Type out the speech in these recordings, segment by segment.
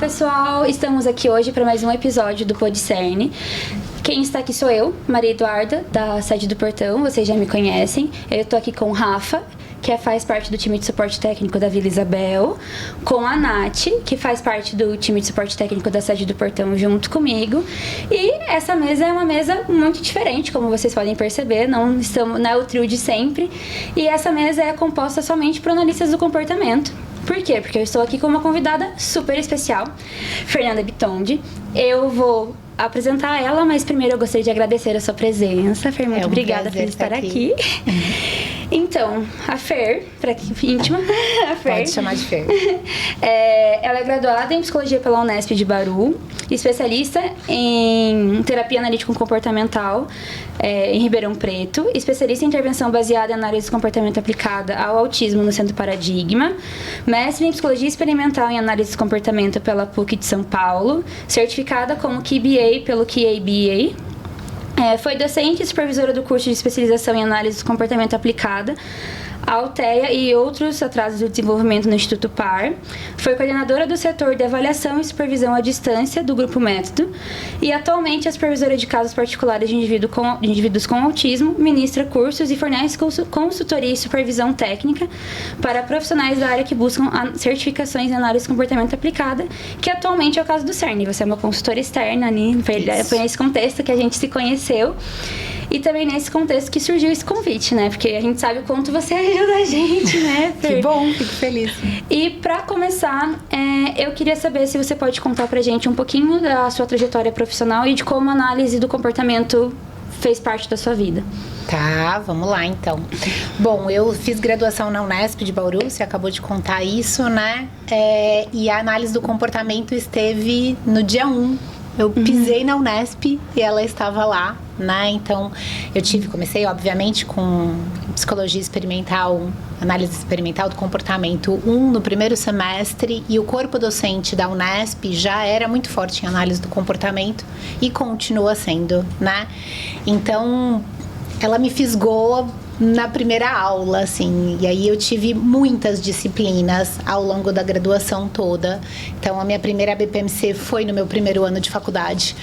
pessoal, estamos aqui hoje para mais um episódio do Podcerne. Quem está aqui sou eu, Maria Eduarda, da sede do Portão, vocês já me conhecem. Eu tô aqui com o Rafa, que faz parte do time de suporte técnico da Vila Isabel, com a Nath, que faz parte do time de suporte técnico da sede do Portão junto comigo. E essa mesa é uma mesa muito diferente, como vocês podem perceber, não é o trio de sempre. E essa mesa é composta somente por analistas do comportamento. Por quê? Porque eu estou aqui com uma convidada super especial, Fernanda Bitondi. Eu vou apresentar ela, mas primeiro eu gostaria de agradecer a sua presença. Fer, muito obrigada por estar aqui. Então, a Fer, para íntima, a Fer. Pode chamar de Fer. Ela é graduada em Psicologia pela Unesp de Bauru, especialista em Terapia Analítico-Comportamental em Ribeirão Preto, especialista em Intervenção baseada em Análise do Comportamento aplicada ao Autismo no Centro Paradigma, mestre em Psicologia Experimental em Análise do Comportamento pela PUC de São Paulo, certificada como QBA pelo QABA. Foi docente e supervisora do curso de especialização em análise do comportamento aplicada, a Altea e outros atrasos do desenvolvimento no Instituto PAR. Foi coordenadora do setor de avaliação e supervisão à distância do Grupo Método e atualmente é supervisora de casos particulares de indivíduos com autismo, ministra cursos e fornece consultoria e supervisão técnica para profissionais da área que buscam certificações em análise de comportamento aplicada, que atualmente é o caso do CERN. Você é uma consultora externa, né? Foi nesse contexto que a gente se conheceu. E também nesse contexto que surgiu esse convite, né? Porque a gente sabe o quanto você ajuda a gente, né, Fer? Que bom, fico feliz. E pra começar, eu queria saber se você pode contar pra gente um pouquinho da sua trajetória profissional e de como a análise do comportamento fez parte da sua vida. Tá, vamos lá então. Bom, eu fiz graduação na Unesp de Bauru, você acabou de contar isso, né? E a análise do comportamento esteve no dia 1. Eu pisei na Unesp e ela estava lá, né? Então, comecei, obviamente, com psicologia experimental, análise experimental do comportamento 1 no primeiro semestre, e o corpo docente da Unesp já era muito forte em análise do comportamento e continua sendo, né? Então, ela me fisgou na primeira aula, assim, e aí eu tive muitas disciplinas ao longo da graduação toda. Então, a minha primeira BPMC foi no meu primeiro ano de faculdade.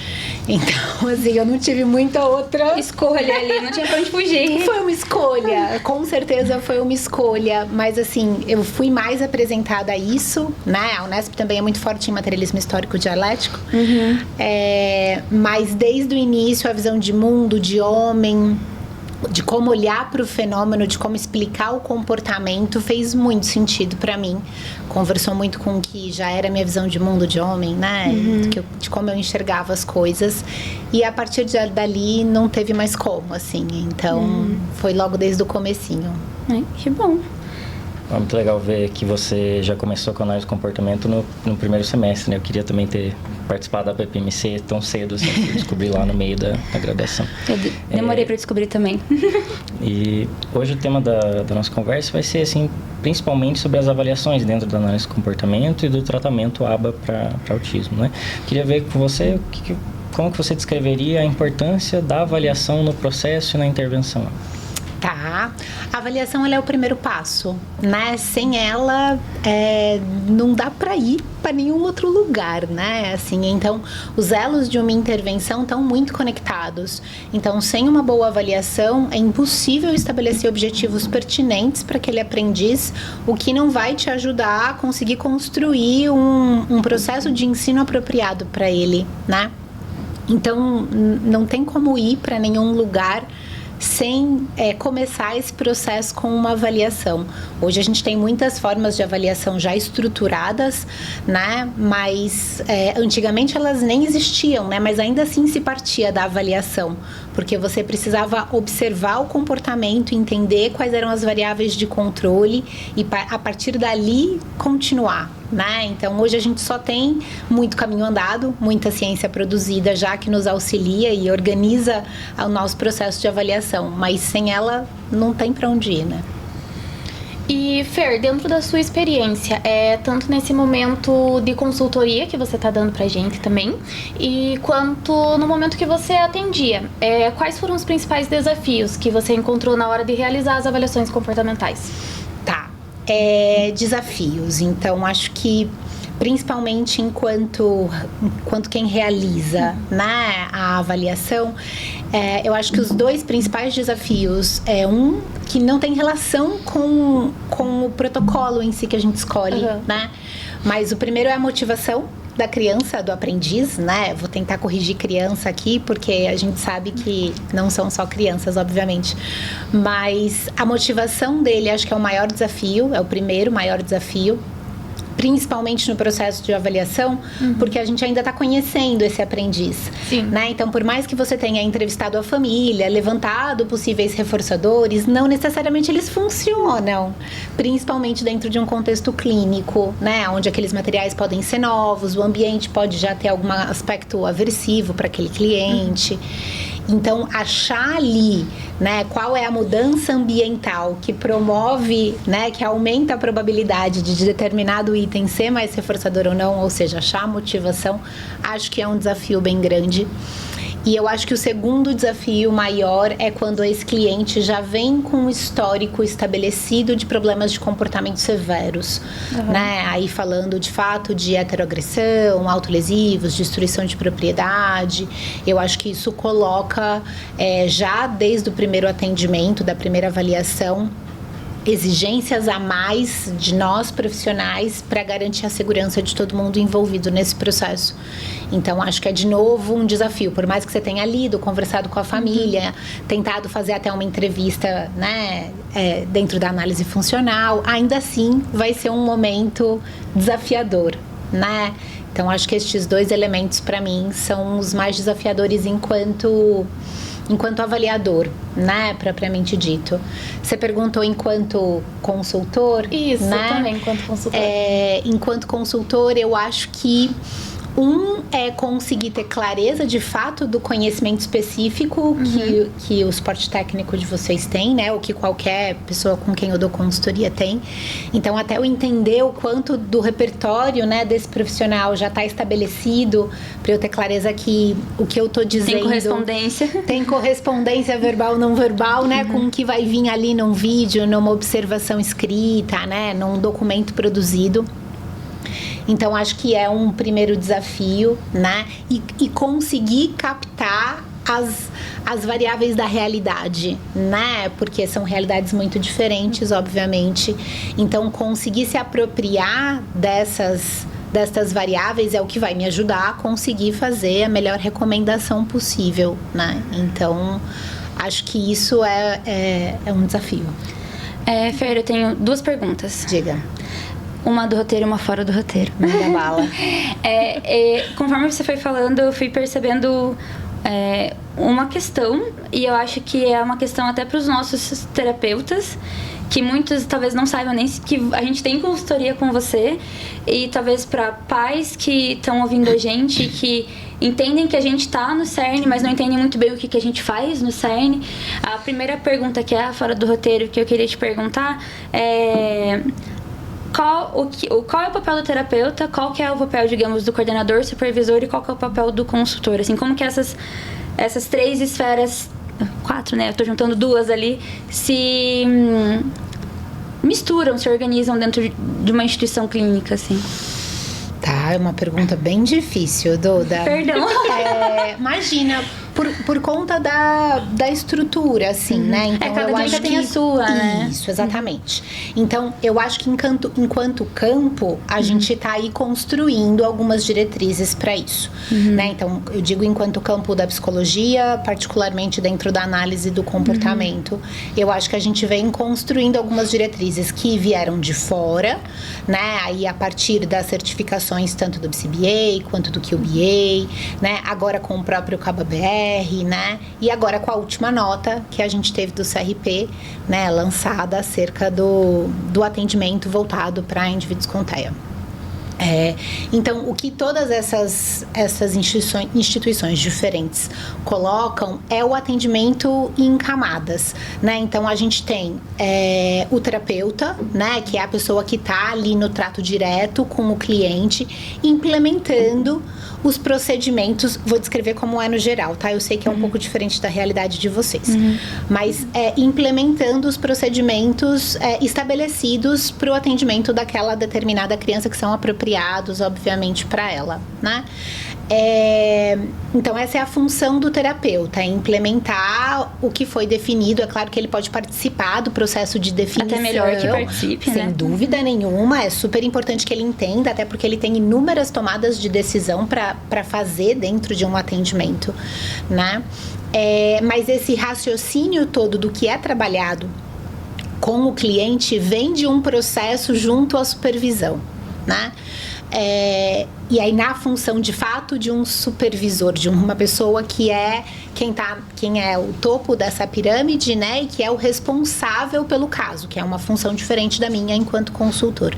Então, assim, eu não tive muita outra escolha ali, não tinha pra onde fugir. Foi uma escolha, com certeza foi uma escolha, mas assim, eu fui mais apresentada a isso, né? A Unesp também é muito forte em materialismo histórico dialético, mas desde o início a visão de mundo, de homem, de como olhar para o fenômeno, de como explicar o comportamento, fez muito sentido para mim. Conversou muito com o que já era minha visão de mundo, de homem, né? De como eu enxergava as coisas. E a partir dali não teve mais como, assim. Então, foi logo desde o comecinho. Que bom. É muito legal ver que você já começou com a análise de comportamento no primeiro semestre, né? Eu queria também ter participado da PPMC tão cedo, assim, que eu descobri lá no meio da graduação. Eu demorei para descobrir também. E hoje o tema da nossa conversa vai ser, assim, principalmente sobre as avaliações dentro da análise de comportamento e do tratamento ABA para autismo, né? Queria ver com você como que você descreveria a importância da avaliação no processo e na intervenção. Tá, a avaliação ela é o primeiro passo, né? Sem ela, não dá para ir para nenhum outro lugar, né? Assim, então, os elos de uma intervenção estão muito conectados. Então, sem uma boa avaliação, é impossível estabelecer objetivos pertinentes para aquele aprendiz, o que não vai te ajudar a conseguir construir um processo de ensino apropriado para ele, né? Então, não tem como ir para nenhum lugar sem começar esse processo com uma avaliação. Hoje a gente tem muitas formas de avaliação já estruturadas, né? Mas antigamente elas nem existiam, né? Mas ainda assim se partia da avaliação, porque você precisava observar o comportamento, entender quais eram as variáveis de controle e a partir dali continuar, né? Então hoje a gente só tem muito caminho andado, muita ciência produzida já que nos auxilia e organiza o nosso processo de avaliação, mas sem ela não tem para onde ir, né? E Fer, dentro da sua experiência, tanto nesse momento de consultoria que você está dando pra gente também, e quanto no momento que você atendia, quais foram os principais desafios que você encontrou na hora de realizar as avaliações comportamentais? Tá, desafios. Então, acho que principalmente enquanto quem realiza, né, a avaliação, eu acho que os dois principais desafios é que não tem relação com o protocolo em si que a gente escolhe, né? Mas o primeiro é a motivação da criança, do aprendiz, né? Vou tentar corrigir criança aqui, porque a gente sabe que não são só crianças, obviamente. Mas a motivação dele, acho que é o maior desafio, é o primeiro maior desafio. Principalmente no processo de avaliação, porque a gente ainda está conhecendo esse aprendiz. Sim. Né? Então, por mais que você tenha entrevistado a família, levantado possíveis reforçadores, não necessariamente eles funcionam, principalmente dentro de um contexto clínico, né? Onde aqueles materiais podem ser novos, o ambiente pode já ter algum aspecto aversivo para aquele cliente. Então, achar ali, né, qual é a mudança ambiental que promove, né, que aumenta a probabilidade de determinado item ser mais reforçador ou não, ou seja, achar a motivação, acho que é um desafio bem grande. E eu acho que o segundo desafio maior é quando esse cliente já vem com um histórico estabelecido de problemas de comportamento severos, né? Aí falando de fato de heteroagressão, autolesivos, destruição de propriedade. Eu acho que isso coloca já desde o primeiro atendimento, da primeira avaliação, exigências a mais de nós profissionais para garantir a segurança de todo mundo envolvido nesse processo. Então, acho que é de novo um desafio, por mais que você tenha lido, conversado com a família, tentado fazer até uma entrevista, né, dentro da análise funcional, ainda assim vai ser um momento desafiador, né? Então, acho que estes dois elementos para mim são os mais desafiadores enquanto avaliador, né, propriamente dito. Você perguntou enquanto consultor. Isso, né? também, enquanto consultor. Enquanto consultor, eu acho que é conseguir ter clareza de fato do conhecimento específico que o suporte técnico de vocês tem, né? Ou que qualquer pessoa com quem eu dou consultoria tem. Então, até eu entender o quanto do repertório, né, desse profissional já está estabelecido, para eu ter clareza que o que eu estou dizendo... Tem correspondência. Tem correspondência verbal, não verbal, né? Com o que vai vir ali num vídeo, numa observação escrita, né? Num documento produzido. Então, acho que é um primeiro desafio, né? E conseguir captar as variáveis da realidade, né? Porque são realidades muito diferentes, obviamente. Então, conseguir se apropriar destas variáveis é o que vai me ajudar a conseguir fazer a melhor recomendação possível, né? Então, acho que isso é um desafio. Fer, eu tenho duas perguntas. Diga. Uma do roteiro e uma fora do roteiro. Manda bala. Conforme você foi falando, eu fui percebendo uma questão, e eu acho que é uma questão até para os nossos terapeutas, que muitos talvez não saibam nem que a gente tem consultoria com você, e talvez para pais que estão ouvindo a gente, que entendem que a gente está no CERN, mas não entendem muito bem o que a gente faz no CERN. A primeira pergunta, que é a fora do roteiro, que eu queria te perguntar qual é o papel do terapeuta, qual que é o papel, digamos, do coordenador, supervisor, e qual que é o papel do consultor? Assim, como que essas três esferas, 4, né? Eu tô juntando 2 ali, se misturam, se organizam dentro de uma instituição clínica, assim. Tá, é uma pergunta bem difícil, Duda. Perdão. Imagina, por conta da estrutura, assim, né? Então, cada clínica tem a sua, né? Isso, exatamente. Então, eu acho que enquanto campo, a gente tá aí construindo algumas diretrizes para isso, né? Então, eu digo enquanto campo da psicologia, particularmente dentro da análise do comportamento, eu acho que a gente vem construindo algumas diretrizes que vieram de fora, né? Aí, a partir das certificações tanto do BCBA quanto do QBA, né? Agora com o próprio CABA-BR, né? E agora com a última nota que a gente teve do CRP, né? Lançada acerca do atendimento voltado para indivíduos com TEA. Então, o que todas essas instituições diferentes colocam é o atendimento em camadas, né? Então, a gente tem o terapeuta, né? Que é a pessoa que está ali no trato direto com o cliente, implementando os procedimentos. Vou descrever como é no geral, tá? Eu sei que é um pouco diferente da realidade de vocês. Mas implementando os procedimentos estabelecidos para o atendimento daquela determinada criança, que são apropriados apropriados, obviamente, para ela, né? Então, essa é a função do terapeuta, é implementar o que foi definido. É claro que ele pode participar do processo de definição. Até melhor que participe, sem dúvida nenhuma. É super importante que ele entenda, até porque ele tem inúmeras tomadas de decisão para fazer dentro de um atendimento, né? Mas esse raciocínio todo do que é trabalhado com o cliente vem de um processo junto à supervisão, né? E aí na função de fato de um supervisor, de uma pessoa que é quem é o topo dessa pirâmide, né, e que é o responsável pelo caso, que é uma função diferente da minha enquanto consultor.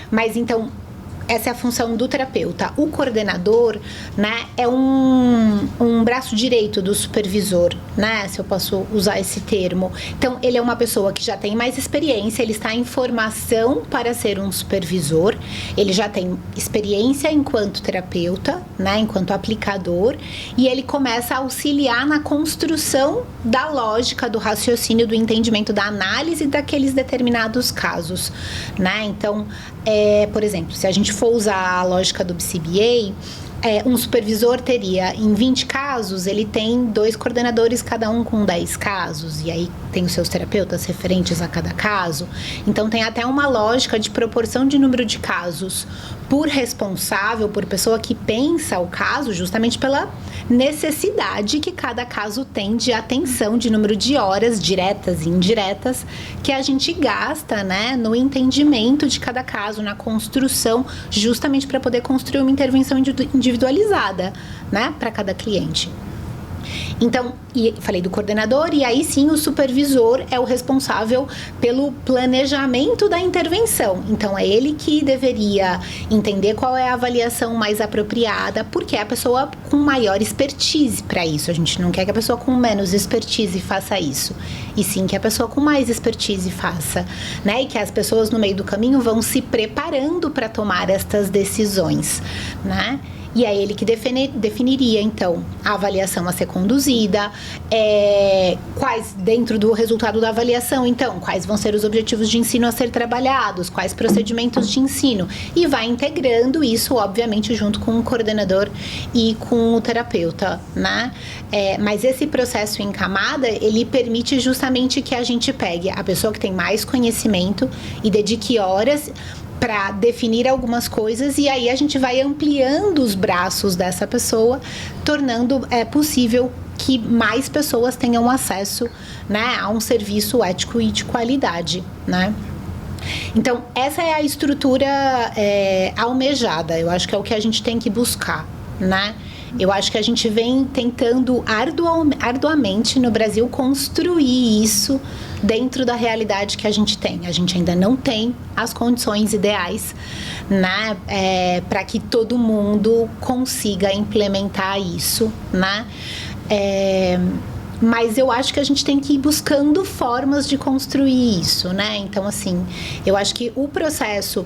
Mas então essa é a função do terapeuta. O coordenador, né, é um braço direito do supervisor, né, se eu posso usar esse termo. Então, ele é uma pessoa que já tem mais experiência, ele está em formação para ser um supervisor, ele já tem experiência enquanto terapeuta, né, enquanto aplicador, e ele começa a auxiliar na construção da lógica, do raciocínio, do entendimento, da análise daqueles determinados casos, né. Então, por exemplo, se a gente for usar a lógica do BCBA, um supervisor teria, em 20 casos, ele tem 2 coordenadores, cada um com 10 casos, e aí tem os seus terapeutas referentes a cada caso. Então, tem até uma lógica de proporção de número de casos por responsável, por pessoa que pensa o caso, justamente pela necessidade que cada caso tem de atenção, de número de horas diretas e indiretas que a gente gasta, né, no entendimento de cada caso, na construção, justamente para poder construir uma intervenção individualizada, né, para cada cliente. Então, falei do coordenador, e aí sim o supervisor é o responsável pelo planejamento da intervenção. Então, é ele que deveria entender qual é a avaliação mais apropriada, porque é a pessoa com maior expertise para isso. A gente não quer que a pessoa com menos expertise faça isso, e sim que a pessoa com mais expertise faça, né? E que as pessoas no meio do caminho vão se preparando para tomar estas decisões, né? E é ele que definiria, então, a avaliação a ser conduzida, quais, dentro do resultado da avaliação, então, quais vão ser os objetivos de ensino a ser trabalhados, quais procedimentos de ensino, e vai integrando isso, obviamente, junto com o coordenador e com o terapeuta, né? Mas esse processo em camada, ele permite justamente que a gente pegue a pessoa que tem mais conhecimento e dedique horas para definir algumas coisas, e aí a gente vai ampliando os braços dessa pessoa, tornando possível que mais pessoas tenham acesso, né, a um serviço ético e de qualidade, né? Então, essa é a estrutura almejada, eu acho que é o que a gente tem que buscar, né? Eu acho que a gente vem tentando arduamente no Brasil construir isso dentro da realidade que a gente tem. A gente ainda não tem as condições ideais, né, para que todo mundo consiga implementar isso, né? Mas eu acho que a gente tem que ir buscando formas de construir isso, né? Então, assim, eu acho que o processo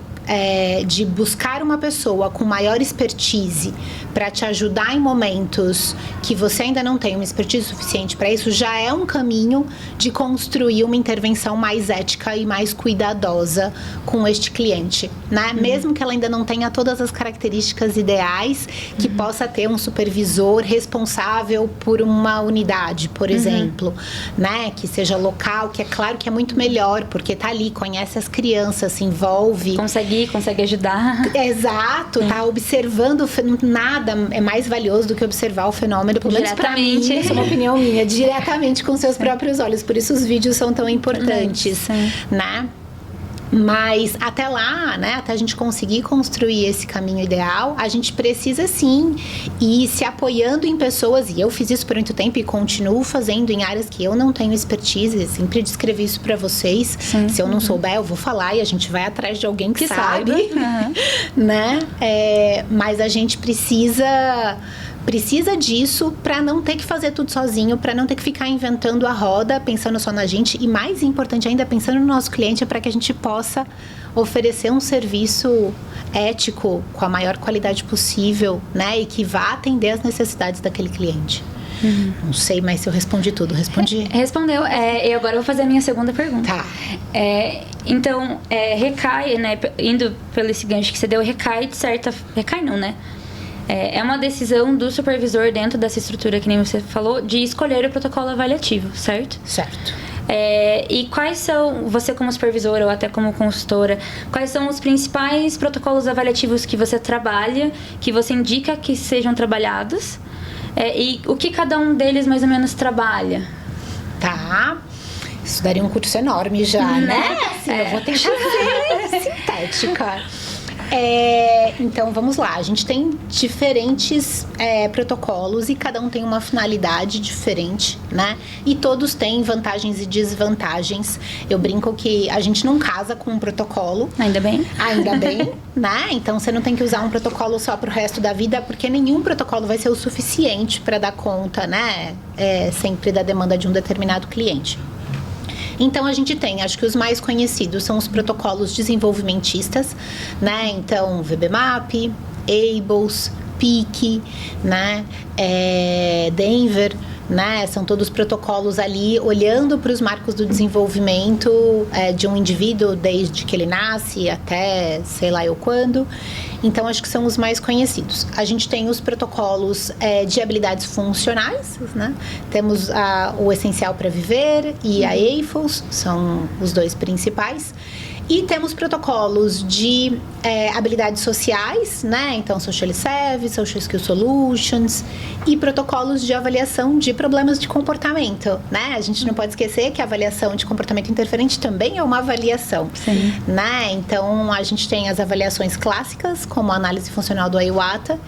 de buscar uma pessoa com maior expertise para te ajudar em momentos que você ainda não tem uma expertise suficiente para isso, já é um caminho de construir uma intervenção mais ética e mais cuidadosa com este cliente, né? Mesmo que ela ainda não tenha todas as características ideais que possa ter um supervisor responsável por uma unidade, por exemplo, né? Que seja local, que é claro que é muito melhor, porque tá ali, conhece as crianças, se envolve. Consegue ajudar. Exato, tá observando, nada é mais valioso do que observar o fenômeno, pelo menos pra mim, isso é uma opinião minha, diretamente com seus próprios olhos, por isso os vídeos são tão importantes, né? Mas até lá, né, até a gente conseguir construir esse caminho ideal, a gente precisa sim ir se apoiando em pessoas, e eu fiz isso por muito tempo e continuo fazendo em áreas que eu não tenho expertise, sempre descrevi isso para vocês. Sim. Se eu não souber, eu vou falar e a gente vai atrás de alguém que sabe, né? Mas a gente precisa disso para não ter que fazer tudo sozinho, para não ter que ficar inventando a roda, pensando só na gente, e mais importante ainda, pensando no nosso cliente, para que a gente possa oferecer um serviço ético com a maior qualidade possível, né, e que vá atender as necessidades daquele cliente. Não sei mais se eu respondi tudo. Respondi? Respondeu. E agora eu vou fazer a minha segunda pergunta. Tá. Então, recai, né? Indo pelo esse gancho que você deu, recai de certa... Recai não, né? É uma decisão do supervisor dentro dessa estrutura, que nem você falou, de escolher o protocolo avaliativo, certo? Certo. E quais são, você como supervisora ou até como consultora, quais são os principais protocolos avaliativos que você trabalha, que você indica que sejam trabalhados, e o que cada um deles mais ou menos trabalha? Tá. Isso daria um curso enorme já, né? Assim, eu vou tentar ser sintética. Então, vamos lá. A gente tem diferentes protocolos e cada um tem uma finalidade diferente, né? E todos têm vantagens e desvantagens. Eu brinco que a gente não casa com um protocolo. Ainda bem. Ainda bem, né? Então, você não tem que usar um protocolo só pro resto da vida, porque nenhum protocolo vai ser o suficiente para dar conta, né? Sempre da demanda de um determinado cliente. Então, a gente tem, acho que os mais conhecidos são os protocolos desenvolvimentistas, né? Então, VB-MAP, ABLES, PIC, né? Denver, né? São todos protocolos ali olhando para os marcos do desenvolvimento de um indivíduo desde que ele nasce até sei lá eu quando. Então, acho que são os mais conhecidos. A gente tem os protocolos de habilidades funcionais, né? Temos o Essencial para Viver e a AFOS, são os dois principais. E temos protocolos de habilidades sociais, né? Então, Social Service, Social Skill Solutions e protocolos de avaliação de problemas de comportamento, né? A gente não pode esquecer que a avaliação de comportamento interferente também é uma avaliação, Sim. né? Então, a gente tem as avaliações clássicas, como a análise funcional do Iwata,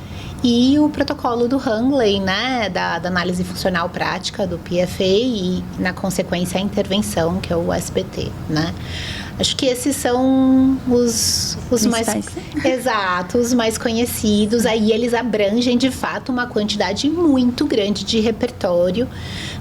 e o protocolo do Hangley, né? Da análise funcional prática, do PFA, e, na consequência, a intervenção, que é o SBT, né? Acho que esses são os mais... Exato, os mais conhecidos. Aí eles abrangem, de fato, uma quantidade muito grande de repertório,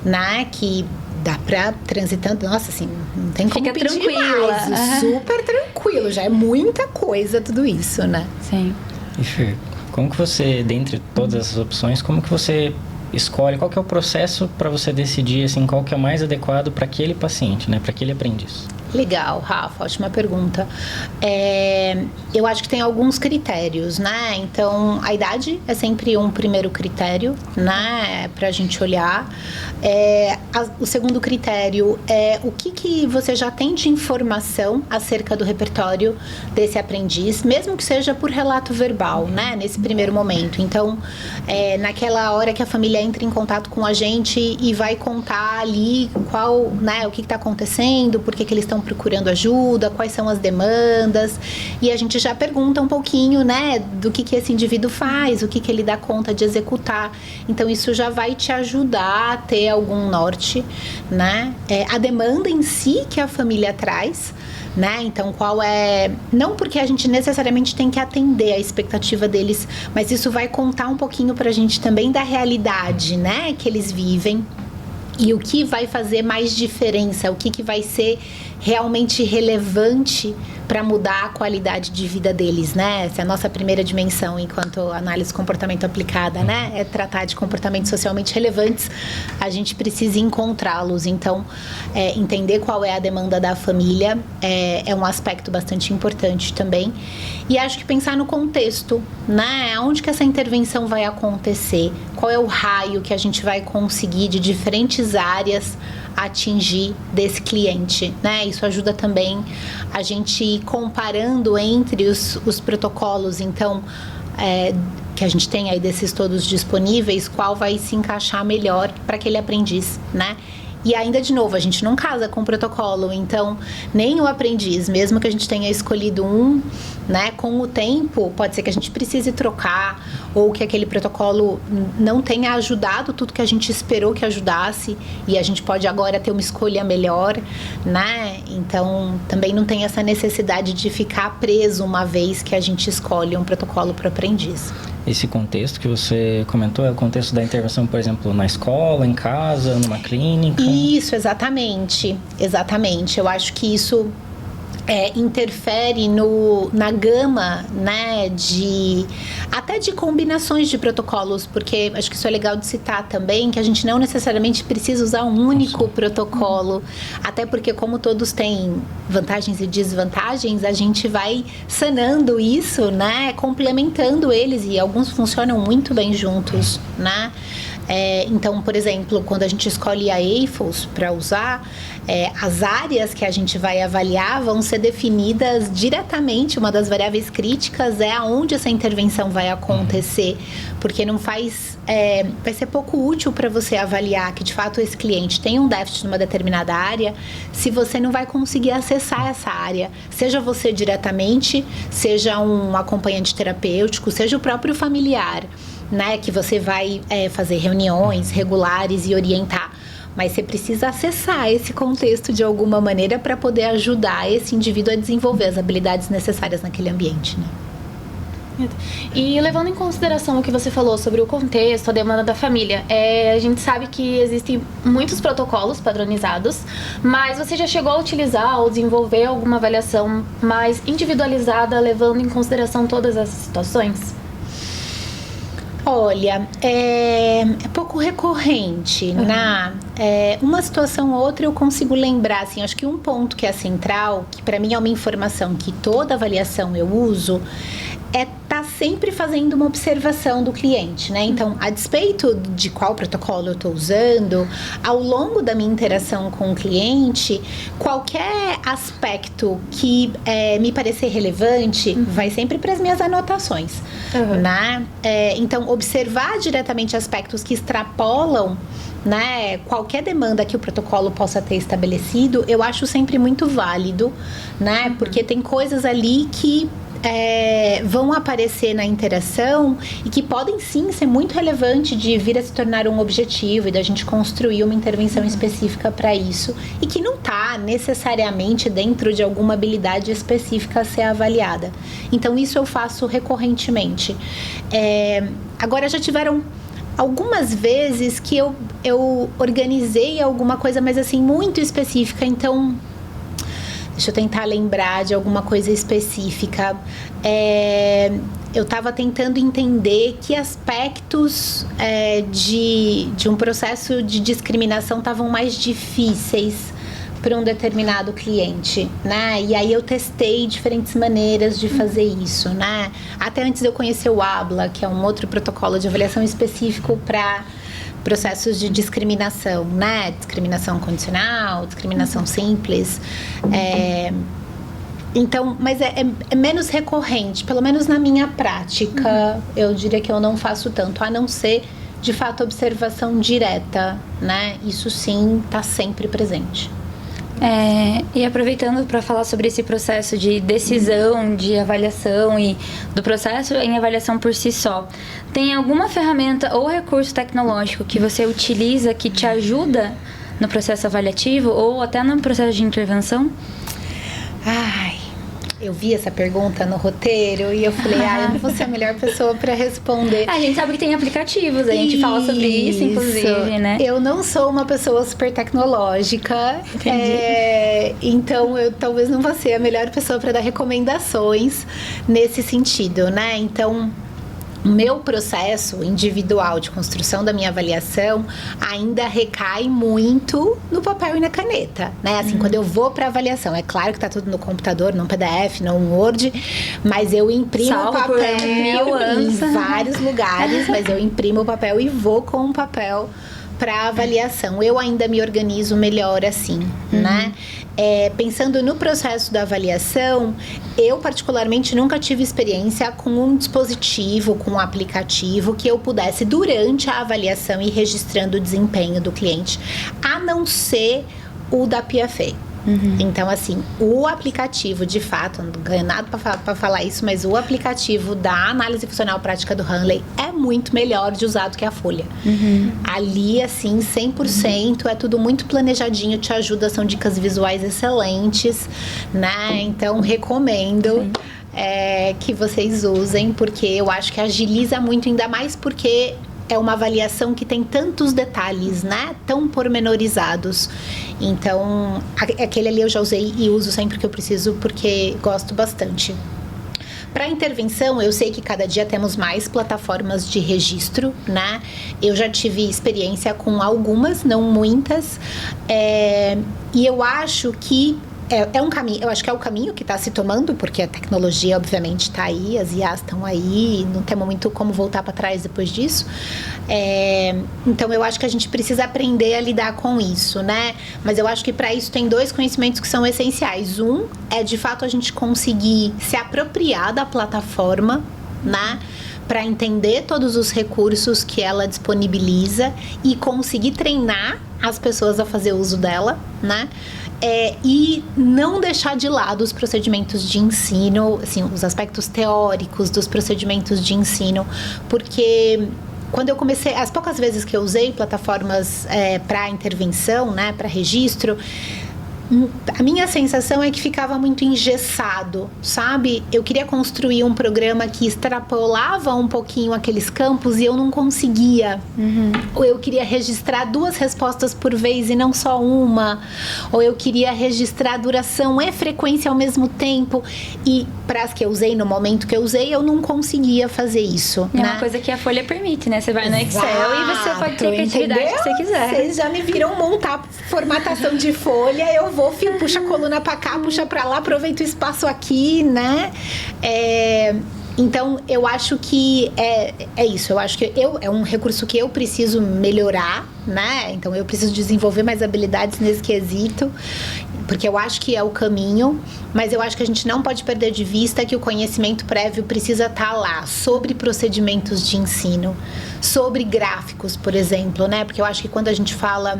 né? Que dá pra transitando... Nossa, assim, não tem como Fica pedir tranquila. mais. Super tranquilo. Já é muita coisa tudo isso, né? Sim. E Fer, como que você, dentre todas essas opções, como que você escolhe, qual que é o processo para você decidir, assim, qual que é o mais adequado para aquele paciente, né? Para aquele aprendiz? Legal, Rafa, ótima pergunta. Eu acho que tem alguns critérios, né? Então, a idade é sempre um primeiro critério, né? Pra gente olhar. O segundo critério é o que você já tem de informação acerca do repertório desse aprendiz, mesmo que seja por relato verbal, né? Nesse primeiro momento. Então, naquela hora que a família entra em contato com a gente e vai contar ali o que está acontecendo, por que eles estão procurando ajuda, quais são as demandas, e a gente já pergunta um pouquinho, né, do que esse indivíduo faz, o que ele dá conta de executar. Então, isso já vai te ajudar a ter algum norte, né? A demanda em si que a família traz, né? Então, qual é... Não porque a gente necessariamente tem que atender a expectativa deles, mas isso vai contar um pouquinho pra gente também da realidade, né, que eles vivem. E o que vai fazer mais diferença, o que vai ser realmente relevante para mudar a qualidade de vida deles, né? Essa é a nossa primeira dimensão enquanto análise de comportamento aplicada, né? É tratar de comportamentos socialmente relevantes, a gente precisa encontrá-los. Então, entender qual é a demanda da família é um aspecto bastante importante também. E acho que pensar no contexto, né? Onde que essa intervenção vai acontecer? Qual é o raio que a gente vai conseguir de diferentes áreas atingir desse cliente, né? Isso ajuda também a gente ir comparando entre os protocolos, então, que a gente tem aí desses todos disponíveis, qual vai se encaixar melhor para aquele aprendiz, né? E ainda, de novo, a gente não casa com o protocolo, então nem o aprendiz, mesmo que a gente tenha escolhido um, né, com o tempo, pode ser que a gente precise trocar, ou que aquele protocolo não tenha ajudado tudo que a gente esperou que ajudasse, e a gente pode agora ter uma escolha melhor, né? Então, também não tem essa necessidade de ficar preso uma vez que a gente escolhe um protocolo para o aprendiz. Esse contexto que você comentou é o contexto da intervenção, por exemplo, na escola, em casa, numa clínica? Isso, exatamente. Exatamente. Eu acho que isso interfere na gama, né, até de combinações de protocolos, porque acho que isso é legal de citar também, que a gente não necessariamente precisa usar um único protocolo, até porque como todos têm vantagens e desvantagens, a gente vai sanando isso, né, complementando eles, e alguns funcionam muito bem juntos, né? Então, por exemplo, quando a gente escolhe a AFOS para usar, as áreas que a gente vai avaliar vão ser definidas diretamente. Uma das variáveis críticas é aonde essa intervenção vai acontecer, porque não vai ser pouco útil para você avaliar que de fato esse cliente tem um déficit numa determinada área, se você não vai conseguir acessar essa área, seja você diretamente, seja um acompanhante terapêutico, seja o próprio familiar, né, que você vai fazer reuniões regulares e orientar, mas você precisa acessar esse contexto de alguma maneira para poder ajudar esse indivíduo a desenvolver as habilidades necessárias naquele ambiente, né? E levando em consideração o que você falou sobre o contexto, a demanda da família, a gente sabe que existem muitos protocolos padronizados, mas você já chegou a utilizar ou desenvolver alguma avaliação mais individualizada, levando em consideração todas essas situações? Olha, é pouco recorrente, né? Uma situação ou outra eu consigo lembrar, assim, acho que um ponto que é central, que para mim é uma informação que toda avaliação eu uso, tá sempre fazendo uma observação do cliente, né? Então, a despeito de qual protocolo eu estou usando, ao longo da minha interação com o cliente, qualquer aspecto que me parecer relevante vai sempre para as minhas anotações, né? Então, observar diretamente aspectos que extrapolam, né, qualquer demanda que o protocolo possa ter estabelecido, eu acho sempre muito válido, né? Porque tem coisas ali que vão aparecer na interação e que podem sim ser muito relevantes de vir a se tornar um objetivo e da gente construir uma intervenção específica para isso e que não está necessariamente dentro de alguma habilidade específica a ser avaliada. Então isso eu faço recorrentemente. Agora já tiveram algumas vezes que eu organizei alguma coisa, mas assim, muito específica, então deixa eu tentar lembrar de alguma coisa específica. Eu estava tentando entender que aspectos de um processo de discriminação estavam mais difíceis para um determinado cliente, né? E aí eu testei diferentes maneiras de fazer isso, né? Até antes eu conhecer o ABLA, que é um outro protocolo de avaliação específico para processos de discriminação, né? Discriminação condicional, discriminação simples. Então, mas é menos recorrente, pelo menos na minha prática, eu diria que eu não faço tanto, a não ser, de fato, observação direta, né? Isso sim está sempre presente. E aproveitando para falar sobre esse processo de decisão, de avaliação e do processo em avaliação por si só, tem alguma ferramenta ou recurso tecnológico que você utiliza que te ajuda no processo avaliativo ou até no processo de intervenção? Eu vi essa pergunta no roteiro e eu falei, eu não vou ser a melhor pessoa para responder. A gente sabe que tem aplicativos, a gente fala sobre isso, inclusive, né? Eu não sou uma pessoa super tecnológica, então eu talvez não vá ser a melhor pessoa para dar recomendações nesse sentido, né? Então, o meu processo individual de construção da minha avaliação ainda recai muito no papel e na caneta, né? Assim, quando eu vou para avaliação, é claro que tá tudo no computador, no PDF, no Word, mas eu imprimo o papel em vários lugares, mas eu imprimo o papel e vou com o papel para avaliação. Eu ainda me organizo melhor assim, né? Pensando no processo da avaliação, eu particularmente nunca tive experiência com um dispositivo, com um aplicativo que eu pudesse, durante a avaliação, ir registrando o desempenho do cliente, a não ser o da PFA. Então, assim, o aplicativo, de fato, não ganho nada para falar isso, mas o aplicativo da análise funcional prática do Hanley é muito melhor de usar do que a Folha. Ali, assim, 100%, é tudo muito planejadinho, te ajuda, são dicas visuais excelentes, né? Então, recomendo que vocês usem, porque eu acho que agiliza muito, ainda mais porque é uma avaliação que tem tantos detalhes, né? Tão pormenorizados. Então, aquele ali eu já usei e uso sempre que eu preciso, porque gosto bastante. Para intervenção, eu sei que cada dia temos mais plataformas de registro, né? Eu já tive experiência com algumas, não muitas, e eu acho que é um caminho, eu acho que é o caminho que está se tomando, porque a tecnologia, obviamente, está aí, as IAs estão aí, não temos muito como voltar para trás depois disso. Então, eu acho que a gente precisa aprender a lidar com isso, né? Mas eu acho que para isso tem 2 conhecimentos que são essenciais. Um é, de fato, a gente conseguir se apropriar da plataforma, né? Para entender todos os recursos que ela disponibiliza e conseguir treinar as pessoas a fazer uso dela, né? E não deixar de lado os procedimentos de ensino, assim, os aspectos teóricos dos procedimentos de ensino, porque quando eu comecei, as poucas vezes que eu usei plataformas para intervenção, né, para registro, a minha sensação é que ficava muito engessado, sabe? Eu queria construir um programa que extrapolava um pouquinho aqueles campos e eu não conseguia. Ou eu queria registrar 2 respostas por vez e não só uma. Ou eu queria registrar duração e frequência ao mesmo tempo. E para as que eu usei, no momento que eu usei, eu não conseguia fazer isso. É né? uma coisa que a folha permite, né? Você vai no Excel e você pode ter a criatividade que você quiser. Vocês já me viram montar formatação de folha, eu vou, puxa a coluna pra cá, puxa pra lá, aproveita o espaço aqui, né? Então, eu acho que é isso. Eu acho que é um recurso que eu preciso melhorar, né? Então, eu preciso desenvolver mais habilidades nesse quesito, porque eu acho que é o caminho, mas eu acho que a gente não pode perder de vista que o conhecimento prévio precisa estar lá, sobre procedimentos de ensino, sobre gráficos, por exemplo, né? Porque eu acho que quando a gente fala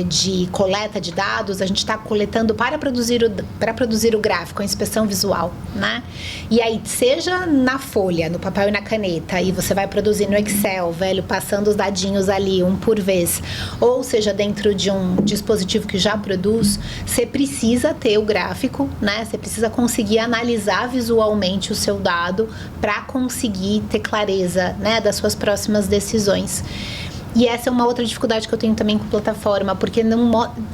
de coleta de dados, a gente está coletando para produzir o gráfico, a inspeção visual, né? E aí, seja na folha, no papel e na caneta, e você vai produzir no Excel, passando os dadinhos ali, um por vez, ou seja, dentro de um dispositivo que já produz, você precisa ter o gráfico, né? Você precisa conseguir analisar visualmente o seu dado para conseguir ter clareza, né, das suas próximas decisões. E essa é uma outra dificuldade que eu tenho também com plataforma, porque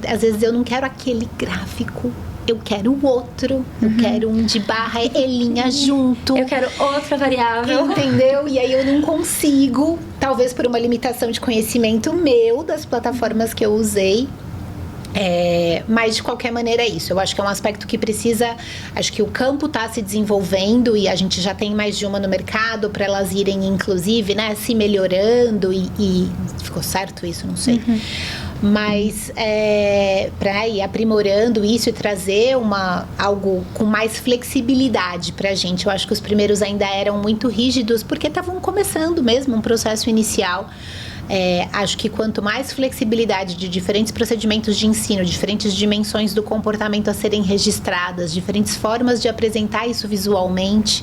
às vezes eu não quero aquele gráfico, eu quero o outro, eu quero um de barra e linha junto. Eu quero outra variável. Entendeu? E aí eu não consigo, talvez por uma limitação de conhecimento meu das plataformas que eu usei. Mas de qualquer maneira é isso. Eu acho que é um aspecto que precisa. Acho que o campo está se desenvolvendo e a gente já tem mais de uma no mercado para elas irem, inclusive, né, se melhorando e ficou certo isso? Não sei. Mas para ir aprimorando isso e trazer algo com mais flexibilidade para a gente. Eu acho que os primeiros ainda eram muito rígidos porque estavam começando mesmo um processo inicial. Acho que quanto mais flexibilidade de diferentes procedimentos de ensino, diferentes dimensões do comportamento a serem registradas, diferentes formas de apresentar isso visualmente,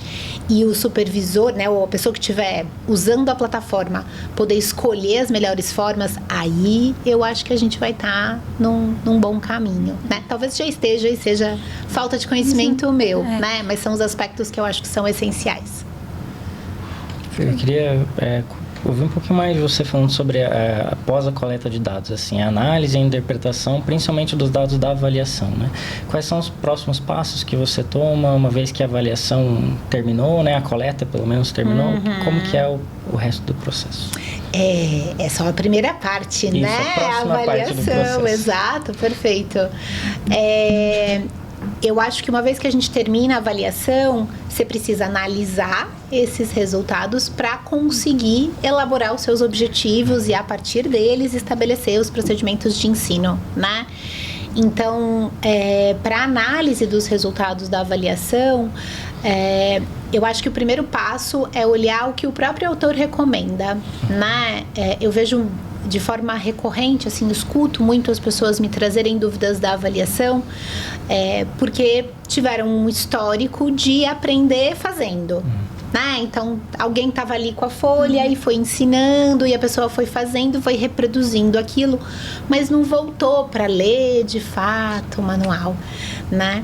e o supervisor, né, ou a pessoa que estiver usando a plataforma poder escolher as melhores formas, aí eu acho que a gente vai estar num bom caminho, né? Talvez já esteja e seja falta de conhecimento meu, né? Mas são os aspectos que eu acho que são essenciais. Eu queria ouvir um pouquinho mais de você falando sobre após a coleta de dados, assim, a análise e a interpretação, principalmente dos dados da avaliação, né? Quais são os próximos passos que você toma uma vez que a avaliação terminou, né? A coleta, pelo menos, terminou. Como que é o resto do processo? É só a primeira parte, isso, né? A avaliação, parte do processo. Exato, perfeito. Eu acho que uma vez que a gente termina a avaliação, você precisa analisar esses resultados para conseguir elaborar os seus objetivos e, a partir deles, estabelecer os procedimentos de ensino, né? Então, para análise dos resultados da avaliação, eu acho que o primeiro passo é olhar o que o próprio autor recomenda, né? Eu vejo de forma recorrente, assim, escuto muito as pessoas me trazerem dúvidas da avaliação, porque tiveram um histórico de aprender fazendo. Né? Então, alguém estava ali com a folha e foi ensinando, e a pessoa foi fazendo, foi reproduzindo aquilo, mas não voltou para ler de fato o manual, né?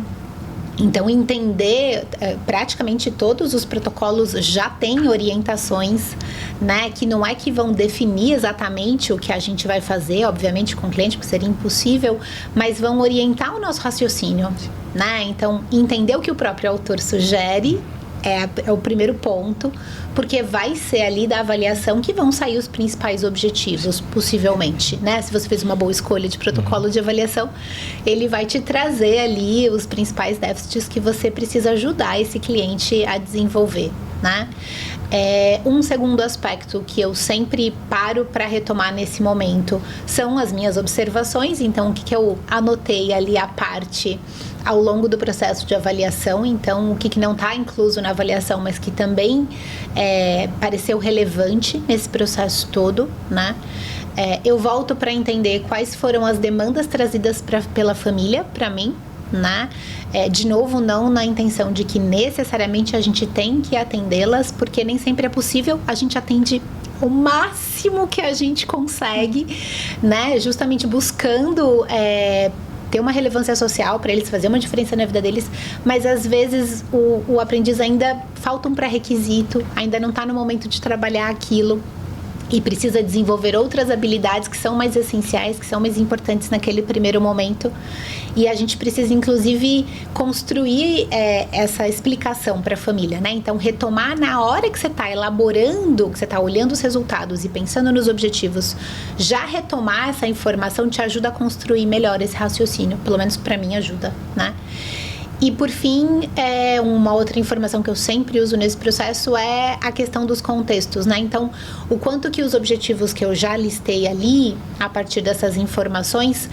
Então, entender, praticamente todos os protocolos já têm orientações, né? Que não é que vão definir exatamente o que a gente vai fazer, obviamente, com o cliente, porque seria impossível, mas vão orientar o nosso raciocínio, né? Então, entender o que o próprio autor sugere é o primeiro ponto, porque vai ser ali da avaliação que vão sair os principais objetivos, possivelmente, né? Se você fez uma boa escolha de protocolo de avaliação, ele vai te trazer ali os principais déficits que você precisa ajudar esse cliente a desenvolver, né? Um segundo aspecto que eu sempre paro para retomar nesse momento são as minhas observações. Então, o que eu anotei ali à parte ao longo do processo de avaliação. Então, o que não está incluso na avaliação, mas que também pareceu relevante nesse processo todo, né? Eu volto para entender quais foram as demandas trazidas pela família para mim, né? De novo, não na intenção de que necessariamente a gente tem que atendê-las, porque nem sempre é possível. A gente atende o máximo que a gente consegue, né? Justamente buscando ter uma relevância social para eles, fazer uma diferença na vida deles, mas às vezes o aprendiz ainda falta um pré-requisito, ainda não está no momento de trabalhar aquilo e precisa desenvolver outras habilidades que são mais essenciais, que são mais importantes naquele primeiro momento. E a gente precisa, inclusive, construir essa explicação para a família, né? Então, retomar na hora que você está elaborando, que você está olhando os resultados e pensando nos objetivos, já retomar essa informação te ajuda a construir melhor esse raciocínio. Pelo menos para mim ajuda, né? E, por fim, uma outra informação que eu sempre uso nesse processo é a questão dos contextos, né? Então, o quanto que os objetivos que eu já listei ali, a partir dessas informações,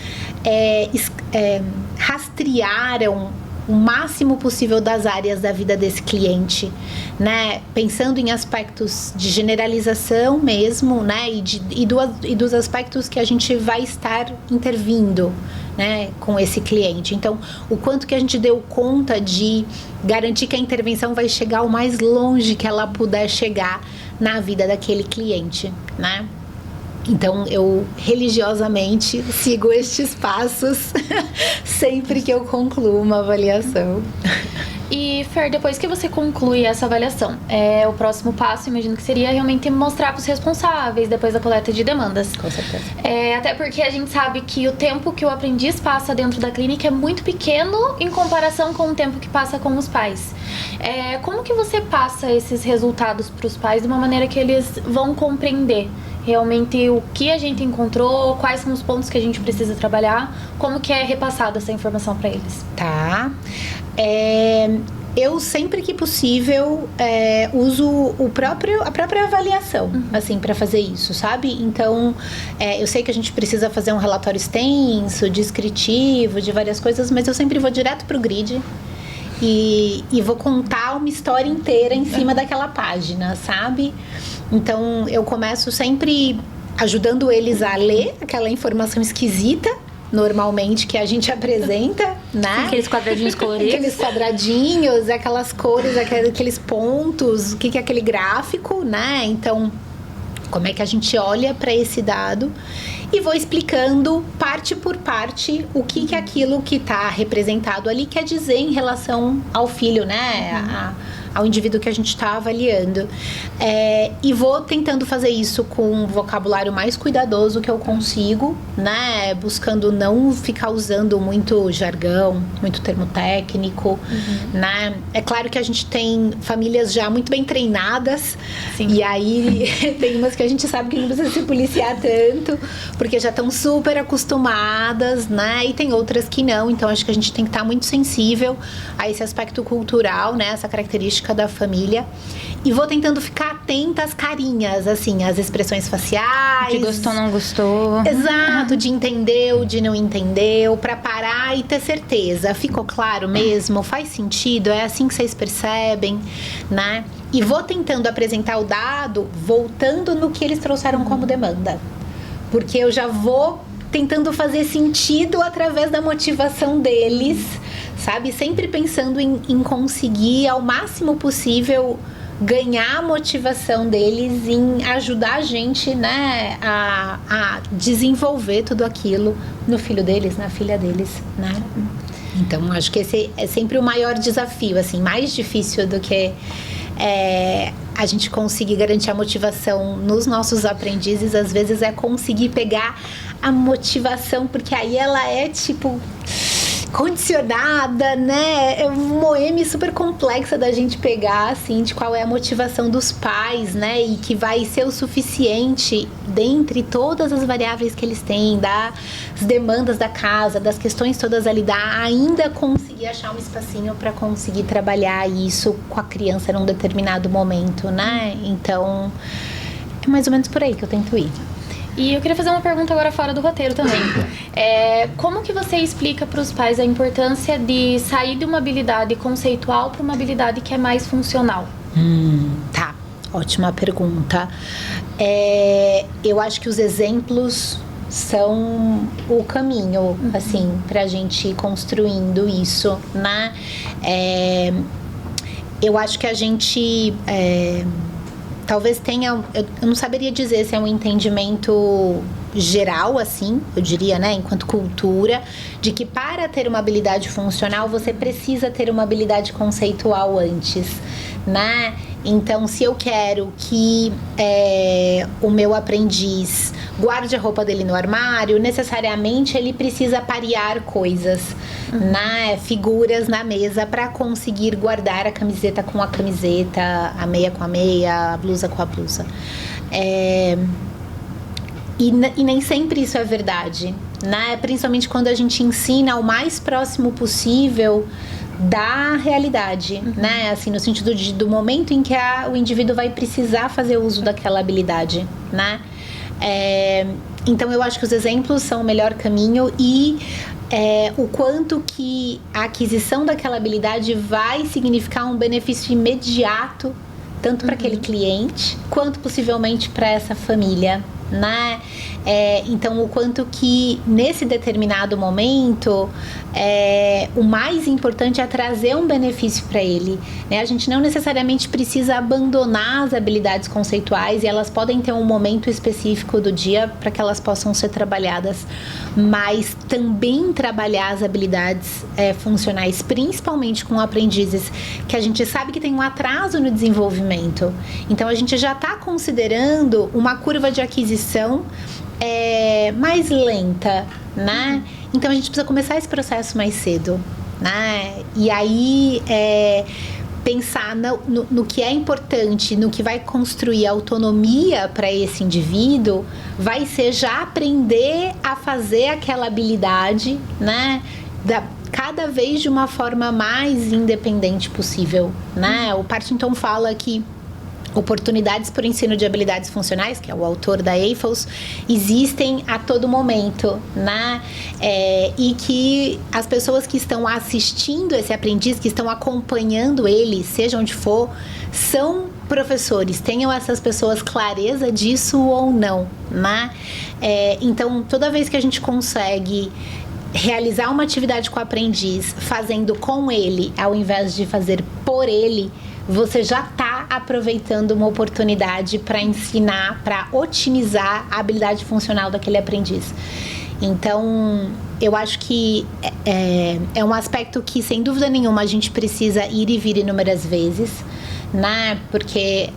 rastrearam o máximo possível das áreas da vida desse cliente, né? Pensando em aspectos de generalização mesmo, né? E dos aspectos que a gente vai estar intervindo, né, com esse cliente. Então, o quanto que a gente deu conta de garantir que a intervenção vai chegar o mais longe que ela puder chegar na vida daquele cliente, né? Então, eu religiosamente sigo estes passos sempre que eu concluo uma avaliação. E, Fer, depois que você conclui essa avaliação, o próximo passo, imagino que seria realmente mostrar para os responsáveis depois da coleta de demandas. Com certeza. Até porque a gente sabe que o tempo que o aprendiz passa dentro da clínica é muito pequeno em comparação com o tempo que passa com os pais. Como que você passa esses resultados para os pais de uma maneira que eles vão compreender realmente o que a gente encontrou, quais são os pontos que a gente precisa trabalhar, como que é repassada essa informação para eles? Tá. Eu sempre que possível uso a própria avaliação, assim, para fazer isso, sabe? Então, eu sei que a gente precisa fazer um relatório extenso, descritivo, de várias coisas, mas eu sempre vou direto pro grid e vou contar uma história inteira em cima daquela página, sabe? Então, eu começo sempre ajudando eles a ler aquela informação esquisita, normalmente, que a gente apresenta, né? Aqueles quadradinhos coloridos. Aqueles quadradinhos, aquelas cores, aqueles pontos, o que é aquele gráfico, né? Então, como é que a gente olha para esse dado e vou explicando parte por parte o que aquilo que está representado ali quer dizer em relação ao filho, né? Ao indivíduo que a gente está avaliando. E vou tentando fazer isso com um vocabulário mais cuidadoso que eu consigo, né? Buscando não ficar usando muito jargão, muito termo técnico, né? É claro que a gente tem famílias já muito bem treinadas. Sim. E aí tem umas que a gente sabe que não precisa se policiar tanto, porque já estão super acostumadas, né? E tem outras que não. Então, acho que a gente tem que estar muito sensível a esse aspecto cultural, né? Essa característica da família, e vou tentando ficar atenta às carinhas, assim, às expressões faciais. De gostou, não gostou. Exato, de entendeu, de não entendeu, pra parar e ter certeza. Ficou claro mesmo? Faz sentido? É assim que vocês percebem, né? E vou tentando apresentar o dado voltando no que eles trouxeram como demanda. Porque eu já vou tentando fazer sentido através da motivação deles, sabe? Sempre pensando em conseguir ao máximo possível ganhar a motivação deles, em ajudar a gente, né, a desenvolver tudo aquilo no filho deles, na filha deles, né? Então, acho que esse é sempre o maior desafio, assim, mais difícil do que a gente conseguir garantir a motivação nos nossos aprendizes, às vezes é conseguir pegar a motivação, porque aí ela é, tipo, condicionada, né? É uma M super complexa da gente pegar, assim, de qual é a motivação dos pais, né? E que vai ser o suficiente, dentre todas as variáveis que eles têm, das demandas da casa, das questões todas ali, ainda conseguir achar um espacinho para conseguir trabalhar isso com a criança num determinado momento, né? Então, é mais ou menos por aí que eu tento ir. E eu queria fazer uma pergunta agora fora do roteiro também. Como que você explica para os pais a importância de sair de uma habilidade conceitual para uma habilidade que é mais funcional? Tá, ótima pergunta. Eu acho que os exemplos são o caminho, assim, pra gente ir construindo isso, né? Eu acho que a gente... talvez tenha... Eu não saberia dizer se é um entendimento geral, assim, eu diria, né, enquanto cultura, de que para ter uma habilidade funcional, você precisa ter uma habilidade conceitual antes, né? Então, se eu quero que o meu aprendiz guarde a roupa dele no armário, necessariamente ele precisa parear coisas, né? Figuras na mesa para conseguir guardar a camiseta com a camiseta, a meia com a meia, a blusa com a blusa. E nem sempre isso é verdade, né? Principalmente quando a gente ensina o mais próximo possível da realidade, né? Assim, no sentido do momento em que o indivíduo vai precisar fazer uso daquela habilidade, né? Então, eu acho que os exemplos são o melhor caminho e o quanto que a aquisição daquela habilidade vai significar um benefício imediato, tanto para aquele cliente, quanto possivelmente para essa família, né? Então, o quanto que nesse determinado momento o mais importante é trazer um benefício para ele, né? A gente não necessariamente precisa abandonar as habilidades conceituais e elas podem ter um momento específico do dia para que elas possam ser trabalhadas, mas também trabalhar as habilidades funcionais, principalmente com aprendizes que a gente sabe que tem um atraso no desenvolvimento. Então, a gente já está considerando uma curva de aquisição mais lenta, né? Então a gente precisa começar esse processo mais cedo, né? E aí pensar no que é importante, no que vai construir autonomia para esse indivíduo, vai ser já aprender a fazer aquela habilidade, né? Cada vez de uma forma mais independente possível, né? O Partington fala que oportunidades por ensino de habilidades funcionais, que é o autor da AFOS, existem a todo momento, né? E que as pessoas que estão assistindo esse aprendiz, que estão acompanhando ele, seja onde for, são professores. Tenham essas pessoas clareza disso ou não, né? Então, toda vez que a gente consegue realizar uma atividade com o aprendiz, fazendo com ele, ao invés de fazer por ele, você já está aproveitando uma oportunidade para ensinar, para otimizar a habilidade funcional daquele aprendiz. Então, eu acho que é um aspecto que, sem dúvida nenhuma, a gente precisa ir e vir inúmeras vezes, né? Porque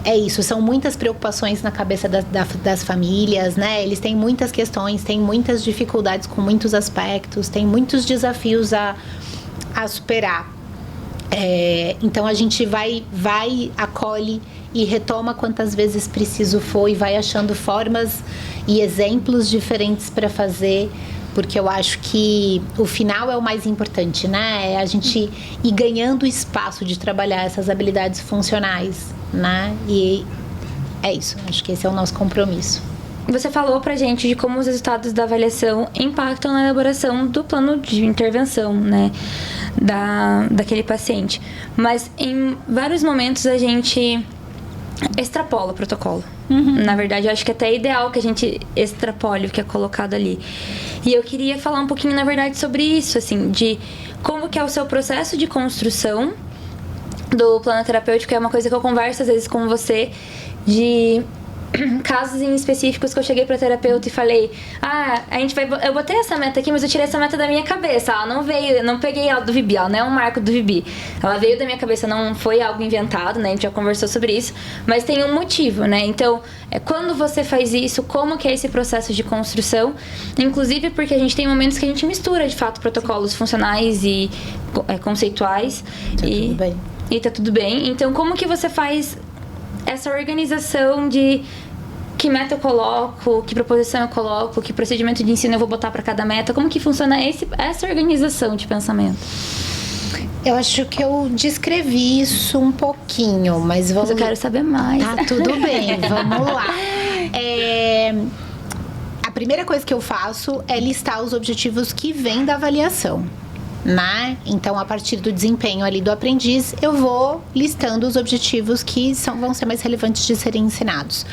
é isso, são muitas preocupações na cabeça das famílias, né? Eles têm muitas questões, têm muitas dificuldades com muitos aspectos, têm muitos desafios a superar. Então a gente vai, acolhe e retoma quantas vezes preciso for e vai achando formas e exemplos diferentes para fazer, porque eu acho que o final é o mais importante, né? A gente ir ganhando espaço de trabalhar essas habilidades funcionais, né? E é isso, acho que esse é o nosso compromisso. Você falou pra gente de como os resultados da avaliação impactam na elaboração do plano de intervenção, né, daquele paciente. Mas em vários momentos a gente extrapola o protocolo. Na verdade, eu acho que até é ideal que a gente extrapole o que é colocado ali. E eu queria falar um pouquinho, na verdade, sobre isso, assim, de como que é o seu processo de construção do plano terapêutico. É uma coisa que eu converso às vezes com você, de casos em específicos que eu cheguei pra terapeuta e falei, eu botei essa meta aqui, mas eu tirei essa meta da minha cabeça. Ela não veio, eu não peguei ela do VB, ela não é um marco do VB. Ela veio da minha cabeça, não foi algo inventado, né? A gente já conversou sobre isso, mas tem um motivo, né? Então, quando você faz isso, como que é esse processo de construção? Inclusive porque a gente tem momentos que a gente mistura, de fato, protocolos funcionais e conceituais. Tudo bem. E tá tudo bem. Então, como que você faz essa organização de que meta eu coloco, que proposição eu coloco, que procedimento de ensino eu vou botar para cada meta? Como que funciona essa organização de pensamento? Eu acho que eu descrevi isso um pouquinho, mas vamos... Mas eu quero saber mais. Tá, tudo bem, vamos lá. A primeira coisa que eu faço é listar os objetivos que vêm da avaliação, né? Então, a partir do desempenho ali do aprendiz, eu vou listando os objetivos que vão ser mais relevantes de serem ensinados.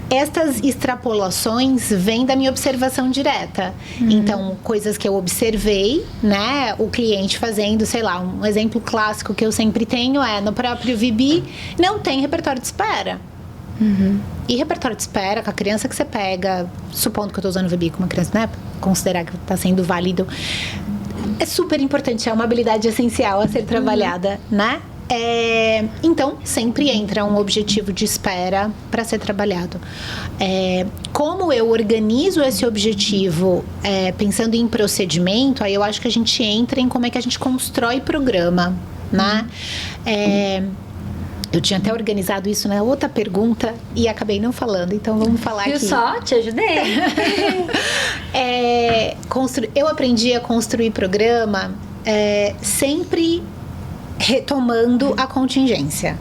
Estas extrapolações vêm da minha observação direta. Então, coisas que eu observei, né? O cliente fazendo, sei lá, um exemplo clássico que eu sempre tenho é no próprio VB, não tem repertório de espera. E repertório de espera, com a criança que você pega, supondo que eu tô usando o VB com uma criança, né? Considerar que tá sendo válido. É super importante, é uma habilidade essencial a ser trabalhada, né? Então, sempre entra um objetivo de espera para ser trabalhado. Como eu organizo esse objetivo pensando em procedimento, aí eu acho que a gente entra em como é que a gente constrói programa, né? Eu tinha até organizado isso na outra pergunta e acabei não falando, então vamos falar aqui. Eu só te ajudei. Eu aprendi a construir programa sempre retomando a contingência,